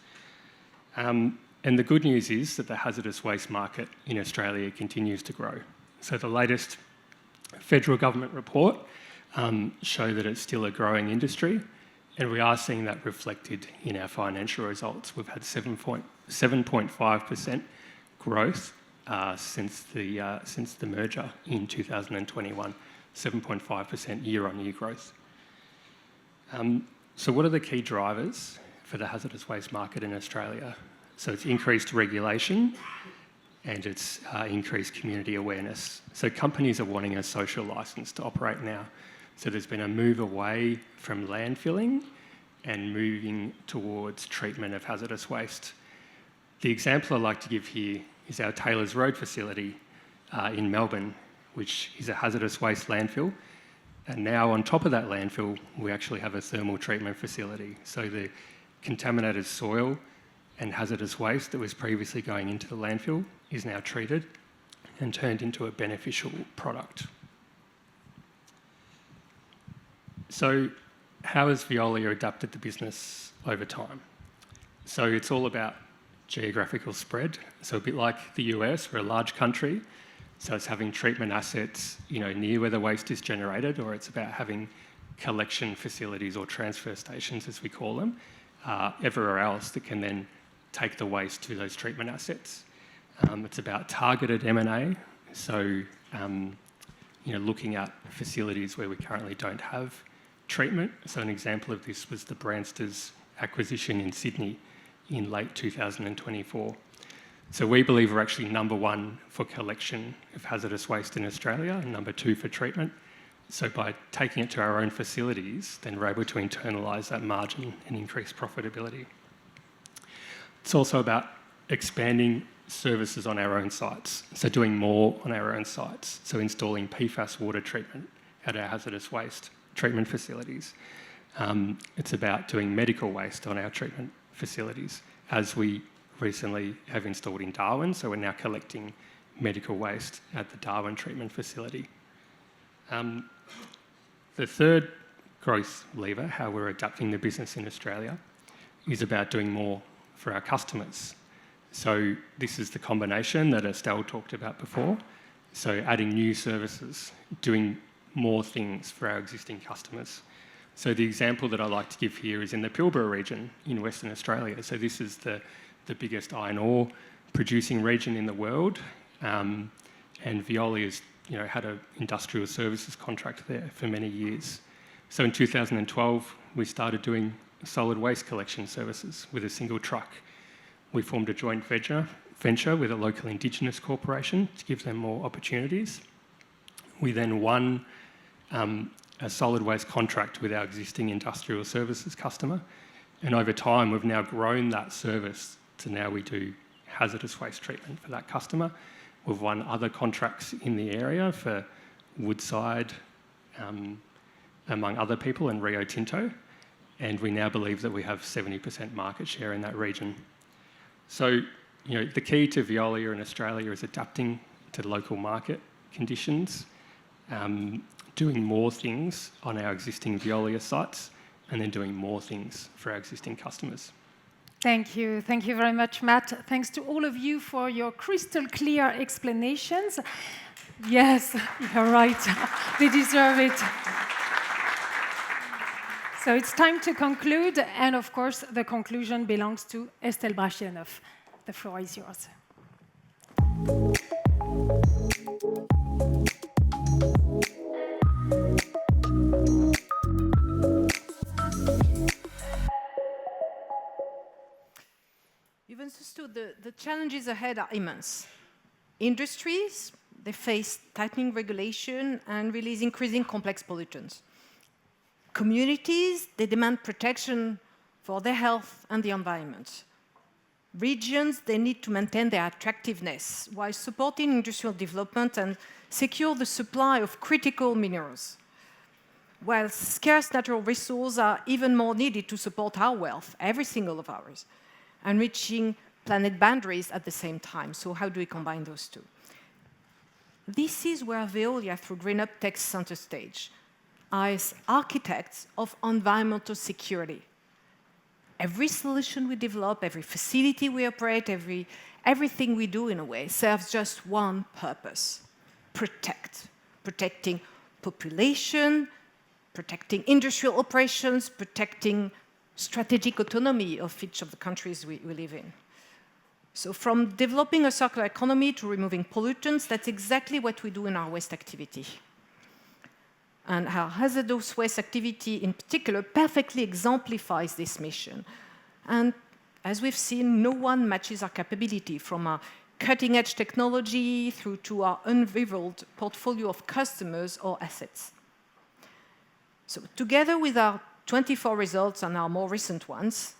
And the good news is that the hazardous waste market in Australia continues to grow. So the latest federal government report show that it's still a growing industry, and we are seeing that reflected in our financial results. We've had 7.5% growth since the merger in 2021, 7.5% year-on-year growth. So what are the key drivers for the hazardous waste market in Australia? So it's increased regulation and it's increased community awareness. So companies are wanting a social licence to operate now. So there's been a move away from landfilling and moving towards treatment of hazardous waste. The example I'd like to give here is our Taylors Road facility in Melbourne, which is a hazardous waste landfill. And now on top of that landfill, we actually have a thermal treatment facility. So the contaminated soil and hazardous waste that was previously going into the landfill is now treated and turned into a beneficial product. So how has Veolia adapted the business over time? So it's all about geographical spread. So a bit like the US, we're a large country, so it's having treatment assets, near where the waste is generated, or it's about having collection facilities or transfer stations, as we call them, everywhere else that can then take the waste to those treatment assets. It's about targeted M&A, so looking at facilities where we currently don't have treatment. So an example of this was the Bransters acquisition in Sydney in late 2024. So we believe we're actually number one for collection of hazardous waste in Australia and number two for treatment. So by taking it to our own facilities, then we're able to internalise that margin and increase profitability. It's also about expanding services on our own sites, so doing more on our own sites, so installing PFAS water treatment at our hazardous waste treatment facilities. It's about doing medical waste on our treatment facilities, as we recently have installed in Darwin, so we're now collecting medical waste at the Darwin treatment facility. The third growth lever, how we're adapting the business in Australia, is about doing more for our customers. So this is the combination that Estelle talked about before. So adding new services, doing more things for our existing customers. So the example that I like to give here is in the Pilbara region in Western Australia. So this is the biggest iron ore producing region in the world, and Veolia's had an industrial services contract there for many years. So in 2012, we started doing solid waste collection services with a single truck. We formed a joint venture with a local Indigenous corporation to give them more opportunities. We then won a solid waste contract with our existing industrial services customer, and over time we've now grown that service to now we do hazardous waste treatment for that customer. We've won other contracts in the area for Woodside, among other people, and Rio Tinto, and we now believe that we have 70% market share in that region. So, the key to Veolia in Australia is adapting to local market conditions, doing more things on our existing Veolia sites, and then doing more things for our existing customers. Thank you. Thank you very much, Matt. Thanks to all of you for your crystal clear explanations. Yes, you're right. They deserve it. So it's time to conclude, and of course, the conclusion belongs to Estelle Brachlianoff. The floor is yours. You've understood the challenges ahead are immense. Industries, they face tightening regulation and release increasing complex pollutants. Communities, they demand protection for their health and the environment. Regions, they need to maintain their attractiveness while supporting industrial development and secure the supply of critical minerals. While scarce natural resources are even more needed to support our wealth, every single of ours, and reaching planet boundaries at the same time. So how do we combine those two? This is where Veolia, through GreenUp, takes center stage as architects of environmental security. Every solution we develop, every facility we operate, everything we do in a way serves just one purpose: protecting population, protecting industrial operations, protecting strategic autonomy of each of the countries we live in. So from developing a circular economy to removing pollutants, that's exactly what we do in our waste activity. And our hazardous waste activity in particular perfectly exemplifies this mission. And as we've seen, no one matches our capability, from our cutting-edge technology through to our unrivaled portfolio of customers or assets. So together with our 24 results and our more recent ones,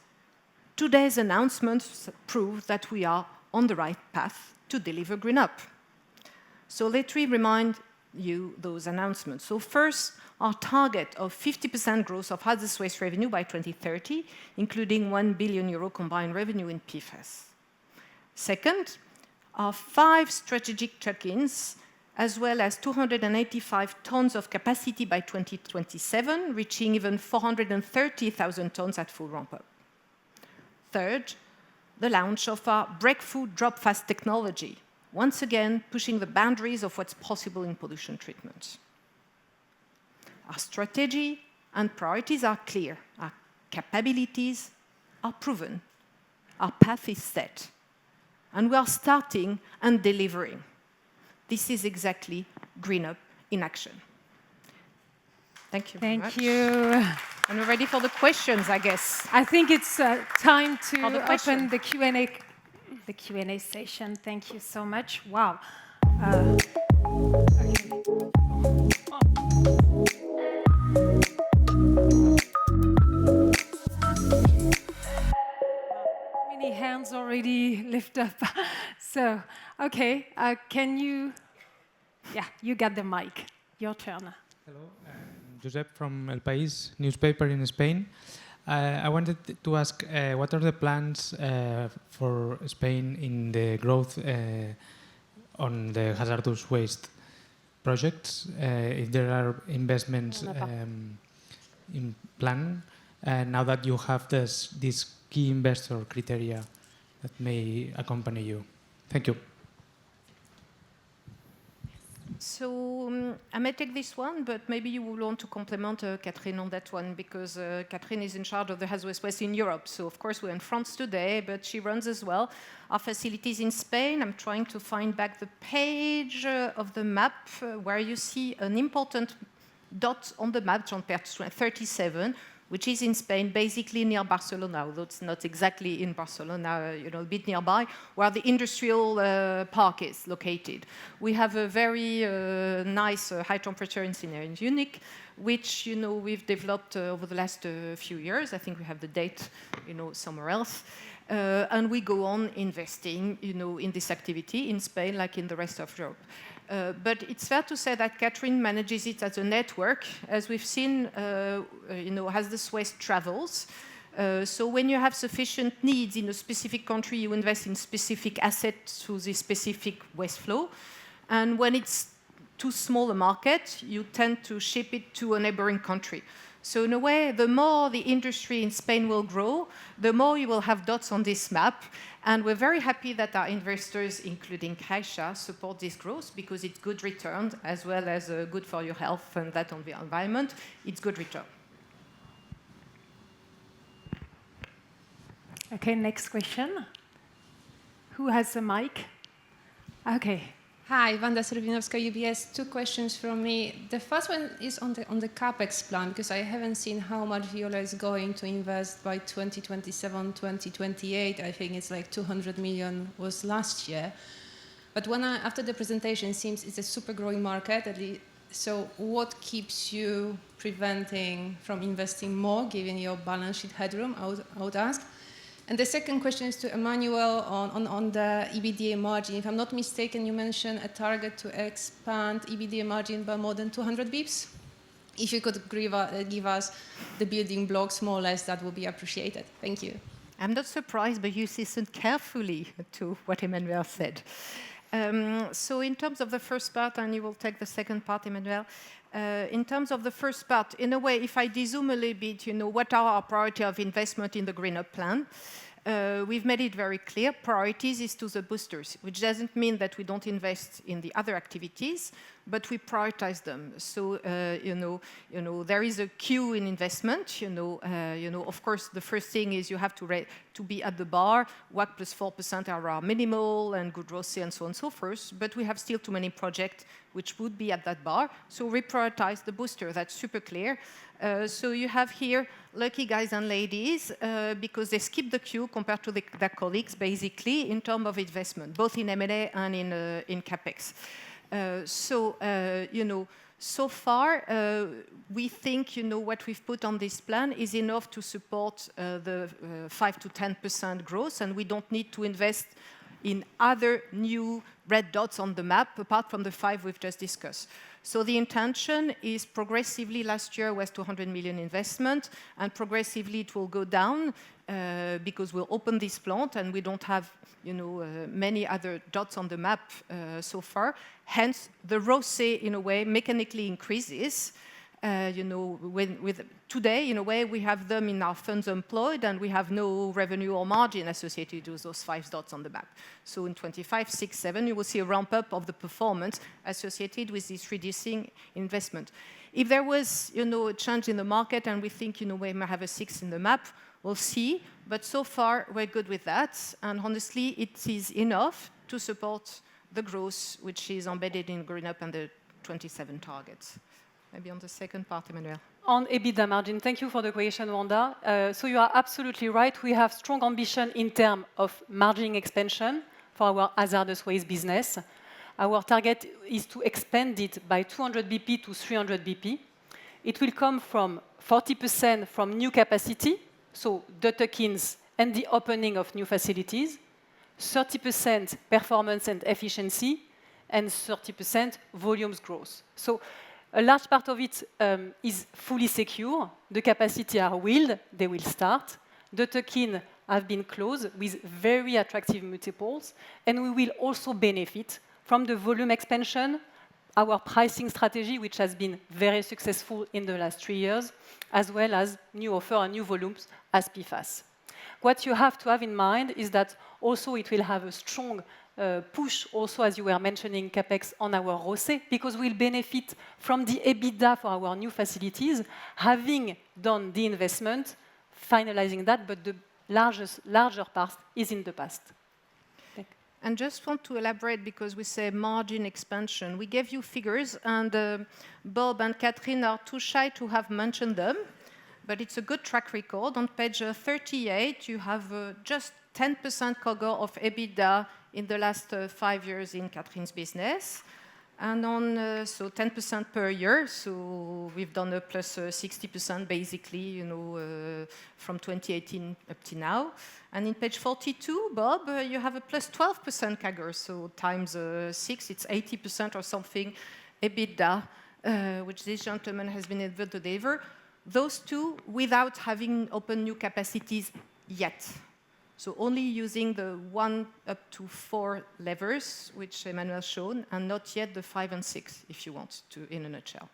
today's announcements prove that we are on the right path to deliver GreenUp. So let me remind you those announcements. So first, our target of 50% growth of hazardous waste revenue by 2030, including €1 billion combined revenue in PFAS. Second, our 5 strategic tuck-ins, as well as 285 tons of capacity by 2027, reaching even 430,000 tons at full ramp-up. Third, the launch of our breakthrough drop-fast technology, once again pushing the boundaries of what's possible in pollution treatment. Our strategy and priorities are clear. Our capabilities are proven. Our path is set. And we are starting and delivering. This is exactly GreenUp in action. Thank you very much. Thank you. And we're ready for the questions, I guess. I think it's time to question. open the Q&A session. Thank you so much. Wow. Many hands already lift up. So, okay, can you... Yeah, you got the mic. Your turn. Hello, I'm Josep from El País newspaper in Spain. I wanted to ask what are the plans for Spain in the growth on the hazardous waste projects, if there are investments in plan, now that you have this key investor criteria that may accompany you. Thank you. So I may take this one, but maybe you will want to complement Catherine on that one, because Catherine is in charge of the hazardous waste in Europe. So of course we're in France today, but she runs as well our facilities in Spain. I'm trying to find back the page of the map where you see an important dot on the map, on page 37, which is in Spain, basically near Barcelona, although it's not exactly in Barcelona, a bit nearby, where the industrial park is located. We have a very nice high-temperature incinerator in Munich, which we've developed over the last few years. I think we have the date, somewhere else. And we go on investing, in this activity in Spain, like in the rest of Europe. But it's fair to say that Catherine manages it as a network. As we've seen, hazardous waste travels. So when you have sufficient needs in a specific country, you invest in specific assets through the specific waste flow. And when it's too small a market, you tend to ship it to a neighboring country. So in a way, the more the industry in Spain will grow, the more you will have dots on this map. And we're very happy that our investors, including Caixa, support this growth because it's good return as well as good for your health and that on the environment. It's good return. Okay, next question. Who has the mic? Okay. Hi, Wanda Serwinowska, UBS. 2 questions from me. The first one is on the CapEx plan, because I haven't seen how much Veolia is going to invest by 2027, 2028. I think it's like 200 million was last year. But after the presentation, it seems it's a super growing market. So what keeps you preventing from investing more, given your balance sheet headroom, I would ask? And the second question is to Emmanuel on the EBITDA margin. If I'm not mistaken, you mentioned a target to expand EBITDA margin by more than 200 bips. If you could give us the building blocks more or less, that would be appreciated. Thank you. I'm not surprised, but you listened carefully to what Emmanuel said. So in terms of the first part, and you will take the second part, Emmanuel, in terms of the first part, in a way, if I dezoom a little bit, what are our priority of investment in the GreenUp plan? We've made it very clear. Priorities is to the boosters, which doesn't mean that we don't invest in the other activities, but we prioritize them. So, there is a queue in investment. Of course, the first thing is you have to be at the bar. WACC plus 4% are our minimal and good ROCE and so on and so forth. But we have still too many projects which would be at that bar. So we prioritize the booster. That's super clear. So you have here lucky guys and ladies because they skip the queue compared to their colleagues, basically, in terms of investment, both in M&A and in CapEx. So far, we think, what we've put on this plan is enough to support the 5 to 10% growth, and we don't need to invest in other new red dots on the map, apart from the 5 we've just discussed. So the intention is progressively, last year was 200 million investment, and progressively it will go down because we'll open this plant and we don't have many other dots on the map so far. Hence, the ROCE, in a way, mechanically increases. Today, in a way, we have them in our funds employed and we have no revenue or margin associated with those 5 dots on the map. So in 25, 6, 7, you will see a ramp up of the performance associated with this reducing investment. If there was, a change in the market and we think, we might have a 6 in the map, we'll see. But so far, we're good with that. And honestly, it is enough to support the growth which is embedded in GreenUp and the 27 targets. Maybe on the second part, Emmanuel. On EBITDA margin, thank you for the question, Wanda. So you are absolutely right. We have strong ambition in terms of margin expansion for our hazardous waste business. Our target is to expand it by 200 BP to 300 BP. It will come from 40% from new capacity, so the tuck-ins and the opening of new facilities, 30% performance and efficiency, and 30% volumes growth. So a large part of it is fully secure. The capacity are willed, they will start. The tuck-in have been closed with very attractive multiples, and we will also benefit from the volume expansion, our pricing strategy, which has been very successful in the last 3 years, as well as new offer and new volumes as PFAS. What you have to have in mind is that also it will have a strong push also, as you were mentioning, CapEx on our ROCE, because we'll benefit from the EBITDA for our new facilities, having done the investment, finalizing that, but the larger part is in the past. And just want to elaborate, because we say margin expansion. We gave you figures, and Bob and Catherine are too shy to have mentioned them, but it's a good track record. On page 38, you have just 10% CAGR of EBITDA in the last 5 years in Catherine's business, and on so 10% per year. So we've done a plus 60% basically, from 2018 up to now. And in page 42, Bob, you have a plus 12% CAGR. So times 6, it's 80% or something EBITDA, which this gentleman has been able to deliver. Those two without having opened new capacities yet. So only using the 1 up to 4 levers, which Emmanuel shown, and not yet the 5 and 6, if you want to, in a nutshell.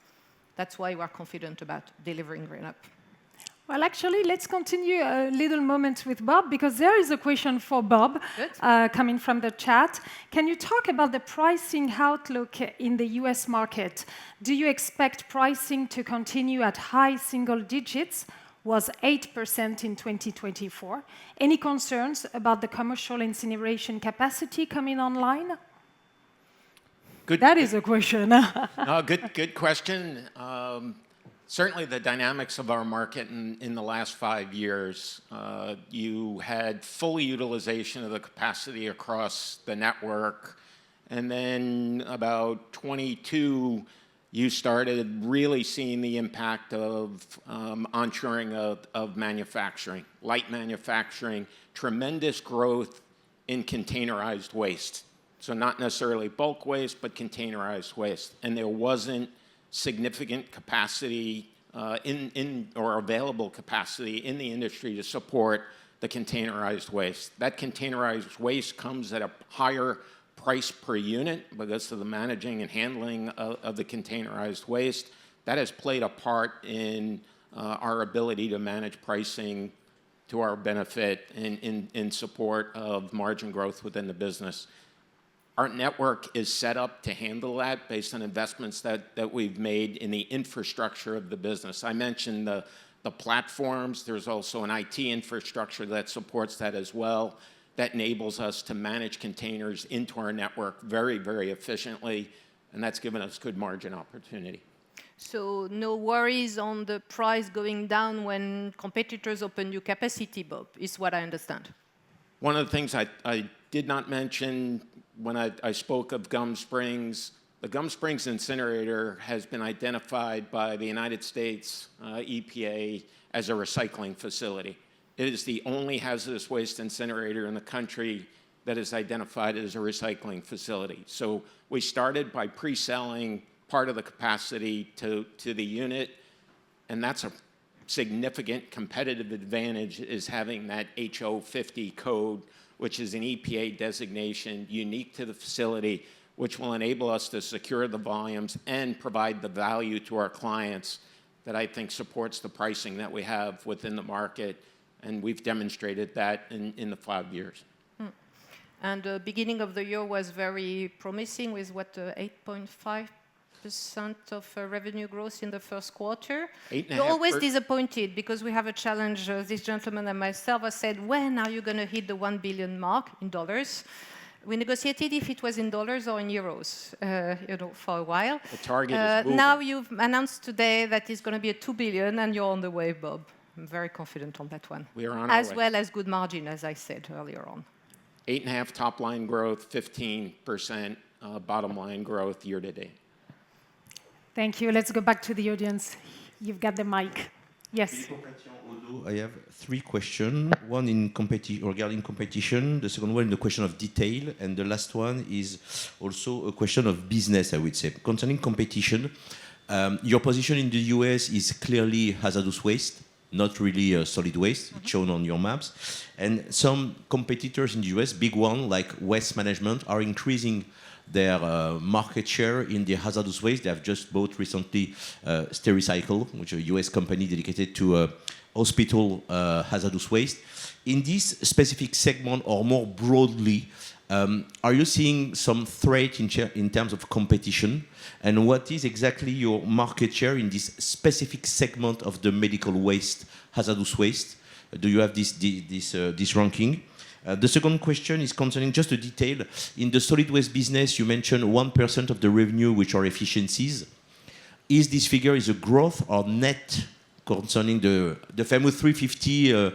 That's why we are confident about delivering GreenUp. Well, actually, let's continue a little moment with Bob, because there is a question for Bob coming from the chat. Can you talk about the pricing outlook in the US market? Do you expect pricing to continue at high single digits? Was 8% in 2024. Any concerns about the commercial incineration capacity coming online? That is a question. No, good question. Certainly the dynamics of our market in the last 5 years, you had full utilization of the capacity across the network, and then about 22, you started really seeing the impact of onshoring of manufacturing, light manufacturing, tremendous growth in containerized waste. So not necessarily bulk waste, but containerized waste. And there wasn't significant capacity or available capacity in the industry to support the containerized waste. That containerized waste comes at a higher price per unit because of the managing and handling of the containerized waste. That has played a part in our ability to manage pricing to our benefit in support of margin growth within the business. Our network is set up to handle that based on investments that we've made in the infrastructure of the business. I mentioned the platforms. There's also an IT infrastructure that supports that as well, that enables us to manage containers into our network very, very efficiently, and that's given us good margin opportunity. So no worries on the price going down when competitors open new capacity, Bob, is what I understand. One of the things I did not mention when I spoke of Gum Springs, the Gum Springs incinerator has been identified by the United States EPA as a recycling facility. It is the only hazardous waste incinerator in the country that is identified as a recycling facility. So we started by pre-selling part of the capacity to the unit, and that's a significant competitive advantage, is having that HO50 code, which is an EPA designation unique to the facility, which will enable us to secure the volumes and provide the value to our clients that I think supports the pricing that we have within the market, and we've demonstrated that in the 5 years. And the beginning of the year was very promising with 8.5% of revenue growth in the first quarter. You're always disappointed because we have a challenge. This gentleman and myself have said, when are you going to hit the 1 billion mark in dollars? We negotiated if it was in dollars or in euros, for a while. The target is moving. Now you've announced today that it's going to be a 2 billion, and you're on the way, Bob. I'm very confident on that one. We are on our way. As well as good margin, as I said earlier on. 8.5 top line growth, 15% bottom line growth year to date. Thank you. Let's go back to the audience. You've got the mic. Yes. I have 3 questions. One regarding competition, the second one is the question of detail, and the last one is also a question of business, I would say. Concerning competition, your position in the US is clearly hazardous waste, not really solid waste. It's shown on your maps. And some competitors in the US, big one like Waste Management, are increasing their market share in the hazardous waste. They have just bought recently Stericycle, which is a US company dedicated to hospital hazardous waste. In this specific segment, or more broadly, are you seeing some threat in terms of competition? And what is exactly your market share in this specific segment of the medical waste, hazardous waste? Do you have this ranking? The second question is concerning just a detail. In the solid waste business, you mentioned 1% of the revenue, which are efficiencies. Is this figure a growth or net concerning the famous 350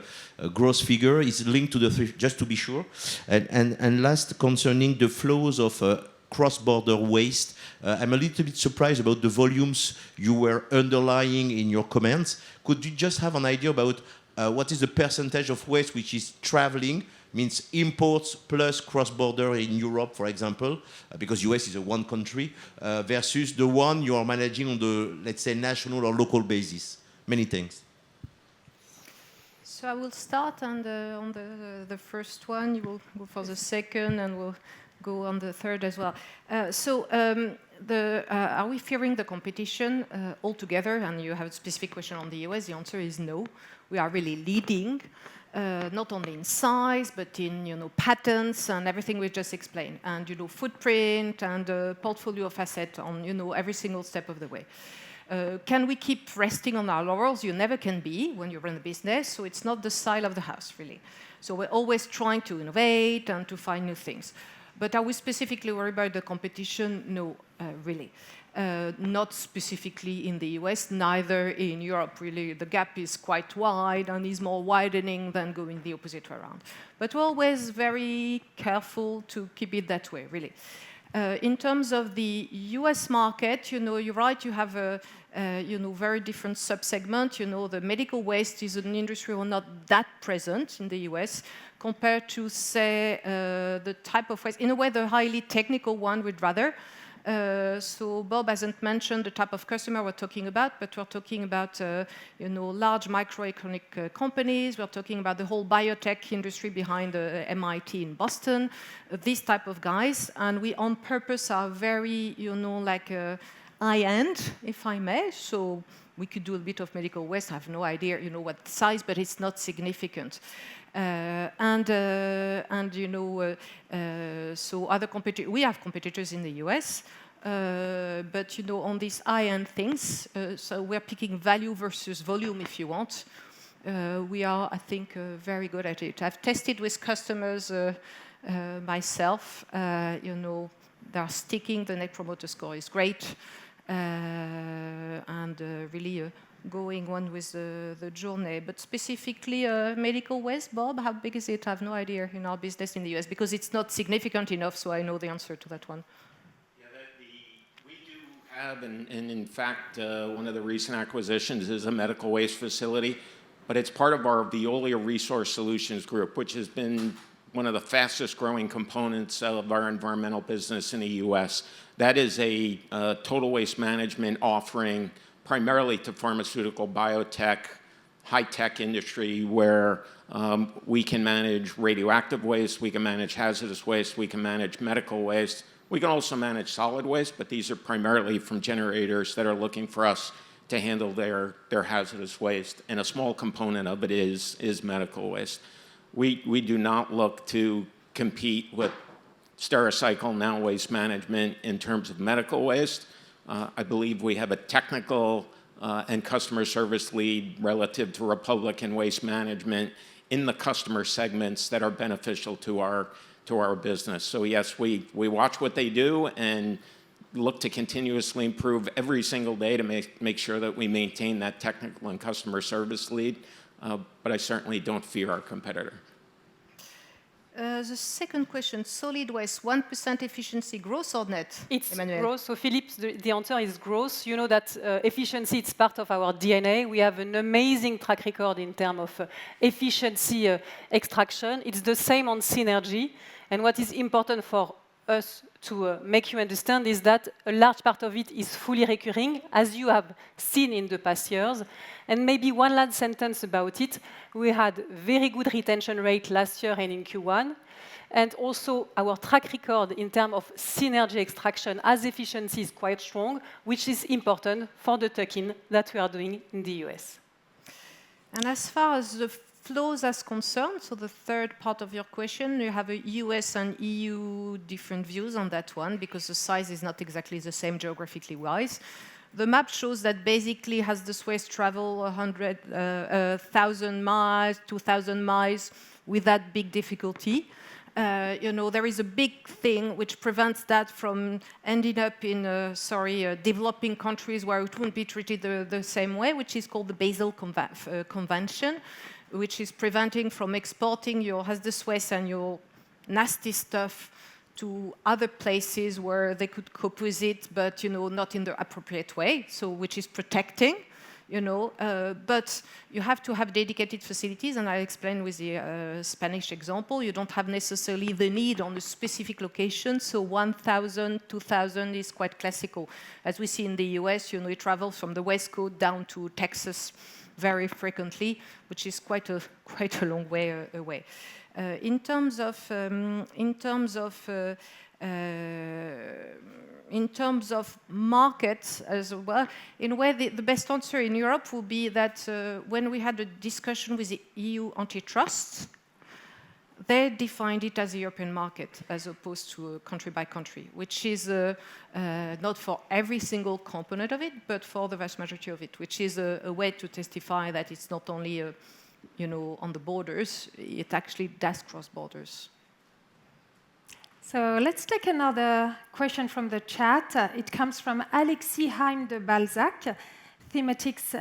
gross figure? Is linked to the just to be sure. And last, concerning the flows of cross-border waste, I'm a little bit surprised about the volumes you were underlying in your comments. Could you just have an idea about what is the percentage of waste which is traveling, means imports plus cross-border in Europe, for example, because US is a one country, versus the one you are managing on the, let's say, national or local basis? Many thanks. So I will start on the first one. You will go for the second, and we'll go on the third as well. Are we fearing the competition altogether? And you have a specific question on the US. The answer is no. We are really leading, not only in size, but in patents and everything we just explained, and footprint and portfolio of assets on every single step of the way. Can we keep resting on our laurels? You never can be when you run a business, so it's not the style of the house, really. So we're always trying to innovate and to find new things. But are we specifically worried about the competition? No, really. Not specifically in the US, neither in Europe, really. The gap is quite wide and is more widening than going the opposite way around. But we're always very careful to keep it that way, really. In terms of the US market, you're right, you have a very different subsegment. The medical waste is an industry we're not that present in the US compared to, say, the type of waste. In a way, the highly technical one we'd rather. So Bob hasn't mentioned the type of customer we're talking about, but we're talking about large microeconomic companies. We're talking about the whole biotech industry behind MIT in Boston, these type of guys. And we on purpose are very, high-end, if I may. So we could do a bit of medical waste. I have no idea, what size, but it's not significant. So other competitors, we have competitors in the US, but on these high-end things, so we're picking value versus volume, if you want. We are, I think, very good at it. I've tested with customers myself. They're sticking. The Net Promoter Score is great, and really. Going on with the journey. But specifically medical waste, Bob, how big is it? I have no idea in our business in the US because it's not significant enough, so I know the answer to that one. Yeah, we do have, and in fact, one of the recent acquisitions is a medical waste facility, but it's part of our Veolia Resource Solutions group, which has been one of the fastest growing components of our environmental business in the US. That is a total waste management offering primarily to pharmaceutical, biotech, high-tech industry where we can manage radioactive waste, we can manage hazardous waste, we can manage medical waste. We can also manage solid waste, but these are primarily from generators that are looking for us to handle their hazardous waste, and a small component of it is medical waste. We do not look to compete with Stericycle, now Waste Management, in terms of medical waste. I believe we have a technical and customer service lead relative to Republic and Waste Management in the customer segments that are beneficial to our business. So yes, we watch what they do and look to continuously improve every single day to make sure that we maintain that technical and customer service lead. But I certainly don't fear our competitor. The second question, solid waste, 1% efficiency, gross or net? It's Emmanuel? gross. So Philippe, the answer is gross. You know that efficiency, it's part of our DNA. We have an amazing track record in terms of efficiency extraction. It's the same on synergy. And what is important for us to make you understand is that a large part of it is fully recurring, as you have seen in the past years. And maybe one last sentence about it. We had very good retention rate last year and in Q1. And also our track record in terms of synergy extraction as efficiency is quite strong, which is important for the tuck-in that we are doing in the US. And as far as the flows as concerned, so the third part of your question, you have a US and EU different views on that one because the size is not exactly the same geographically wise. The map shows that basically hazardous waste travel 1,000 miles, 2,000 miles without big difficulty. There is a big thing which prevents that from ending up in, developing countries where it won't be treated the same way, which is called the Basel Convention, which is preventing from exporting your hazardous waste and your nasty stuff to other places where they could cope with it, but not in the appropriate way. So, which is protecting, but you have to have dedicated facilities, and I explained with the Spanish example. You don't have necessarily the need on a specific location. So 1,000, 2,000 is quite classical, as we see in the US. It travels from the West Coast down to Texas very frequently, which is quite a long way away. In terms of markets as well, in a way, the best answer in Europe would be that when we had a discussion with the EU antitrust, they defined it as a European market as opposed to country by country, which is not for every single component of it, but for the vast majority of it, which is a way to testify that it's not only on the borders, it actually does cross borders. So let's take another question from the chat. It comes from Alexis Haim de Balzac, Thematics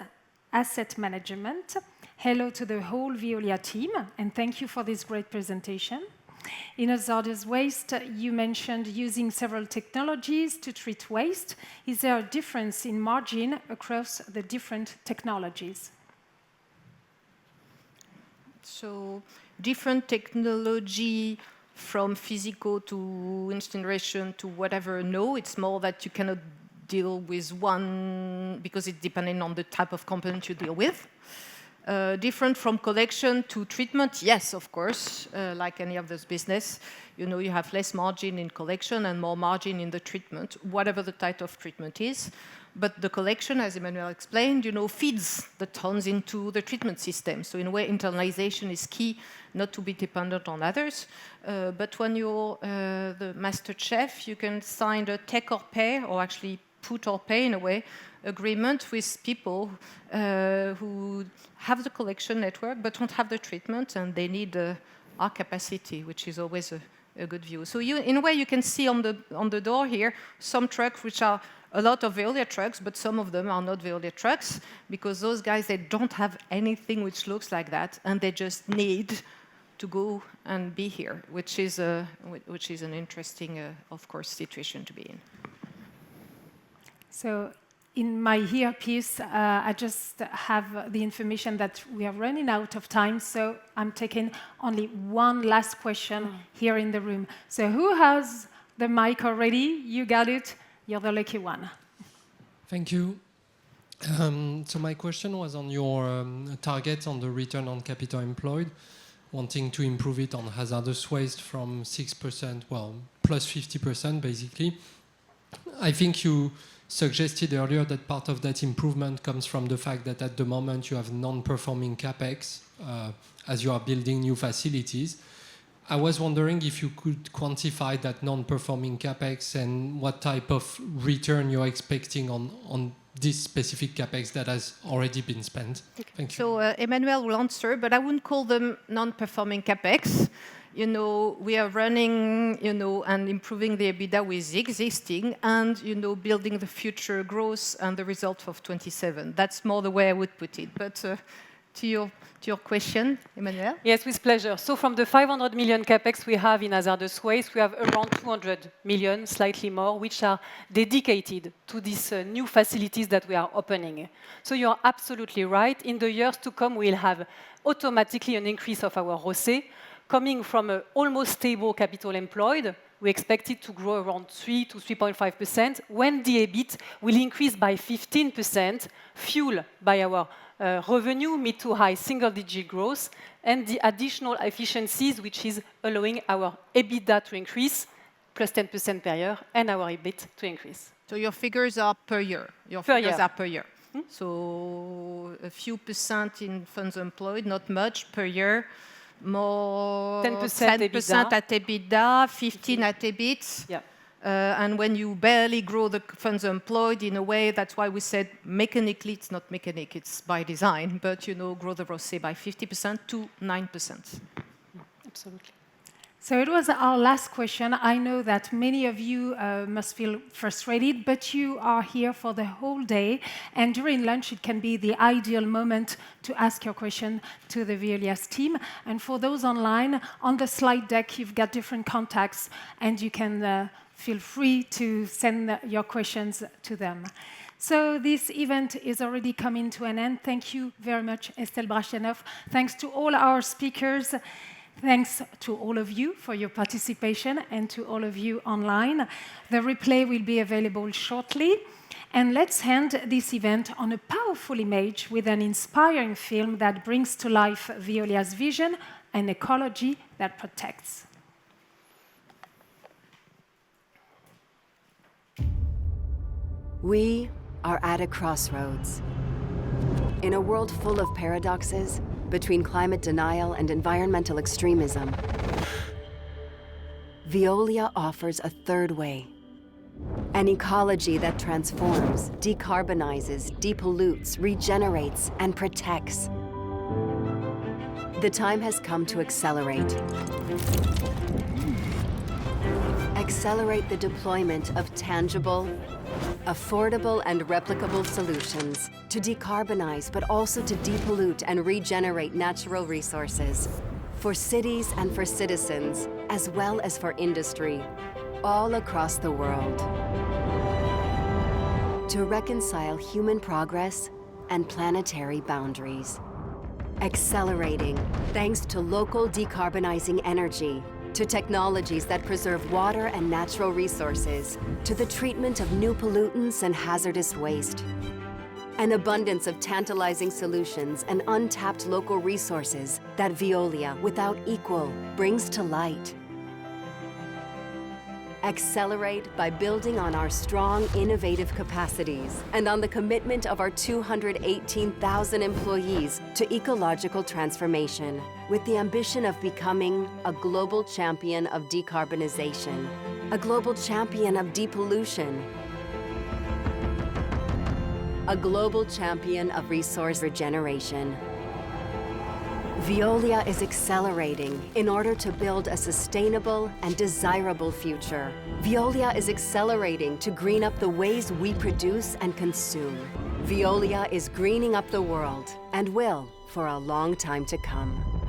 Asset Management. Hello to the whole Veolia team, and thank you for this great presentation. In hazardous waste, you mentioned using several technologies to treat waste. Is there a difference in margin across the different technologies? So different technology from physical to incineration to whatever, no. It's more that you cannot deal with one because it's depending on the type of component you deal with. Different from collection to treatment, yes, of course, like any of this business. You have less margin in collection and more margin in the treatment, whatever the type of treatment is. But the collection, as Emmanuel explained, feeds the tons into the treatment system. So in a way, internalization is key, not to be dependent on others. But when you're the master chef, you can sign a take or pay, or actually put or pay in a way, agreement with people who have the collection network but don't have the treatment, and they need our capacity, which is always a good view. So in a way, you can see on the door here some trucks which are a lot of Veolia trucks, but some of them are not Veolia trucks, because those guys, they don't have anything which looks like that, and they just need to go and be here, which is an interesting, of course, situation to be in. So in my earpiece, I just have the information that we are running out of time, so I'm taking only one last question here in the room. So who has the mic already? You got it. You're the lucky one. Thank you. So my question was on your target on the return on capital employed, wanting to improve it on hazardous waste from 6%, well, plus 50% basically. I think you suggested earlier that part of that improvement comes from the fact that at the moment you have non-performing capex as you are building new facilities. I was wondering if you could quantify that non-performing capex and what type of return you're expecting on this specific capex that has already been spent. Thank you. So Emmanuel will answer, but I wouldn't call them non-performing capex. You know, we are running, you know, and improving the EBITDA with existing and, you know, building the future growth and the result of 27. That's more the way I would put it. But to your question, Emmanuel? Yes, with pleasure. So from the 500 million capex we have in hazardous waste, we have around 200 million, slightly more, which are dedicated to these new facilities that we are opening. So you're absolutely right. In the years to come, we'll have automatically an increase of our ROCE, coming from an almost stable capital employed. We expect it to grow around 3 to 3.5%, when the EBIT will increase by 15%, fueled by our revenue, mid to high single-digit growth, and the additional efficiencies, which is allowing our EBITDA to increase, plus 10% per year, and our EBIT to increase. So your figures are per year? Your figures are per year. So a few percent in funds employed, not much per year. More 10% at EBITDA, 15 at EBIT. Yeah. And when you barely grow the funds employed in a way, that's why we said mechanically, it's not mechanic, it's by design, but you know, grow the ROCE by 50% to 9%. Absolutely. So it was our last question. I know that many of you must feel frustrated, but you are here for the whole day. And during lunch, it can be the ideal moment to ask your question to the Veolia's team. And for those online, on the slide deck, you've got different contacts, and you can feel free to send your questions to them. So this event is already coming to an end. Thank you very much, Estelle Brachlianoff. Thanks to all our speakers. Thanks to all of you for your participation and to all of you online. The replay will be available shortly. And let's end this event on a powerful image with an inspiring film that brings to life Veolia's vision and ecology that protects. We are at a crossroads. In a world full of paradoxes, between climate denial and environmental extremism, Veolia offers a third way. An ecology that transforms, decarbonizes, depollutes, regenerates, and protects. The time has come to accelerate. Accelerate the deployment of tangible, affordable and replicable solutions to decarbonize, but also to depollute and regenerate natural resources for cities and for citizens, as well as for industry, all across the world. To reconcile human progress and planetary boundaries. Accelerating thanks to local decarbonizing energy, to technologies that preserve water and natural resources, to the treatment of new pollutants and hazardous waste. An abundance of tantalizing solutions and untapped local resources that Veolia, without equal, brings to light. Accelerate by building on our strong, innovative capacities and on the commitment of our 218,000 employees to ecological transformation, with the ambition of becoming a global champion of decarbonization, a global champion of depollution, a global champion of resource regeneration. Veolia is accelerating in order to build a sustainable and desirable future. Veolia is accelerating to green up the ways we produce and consume. Veolia is greening up the world and will for a long time to come.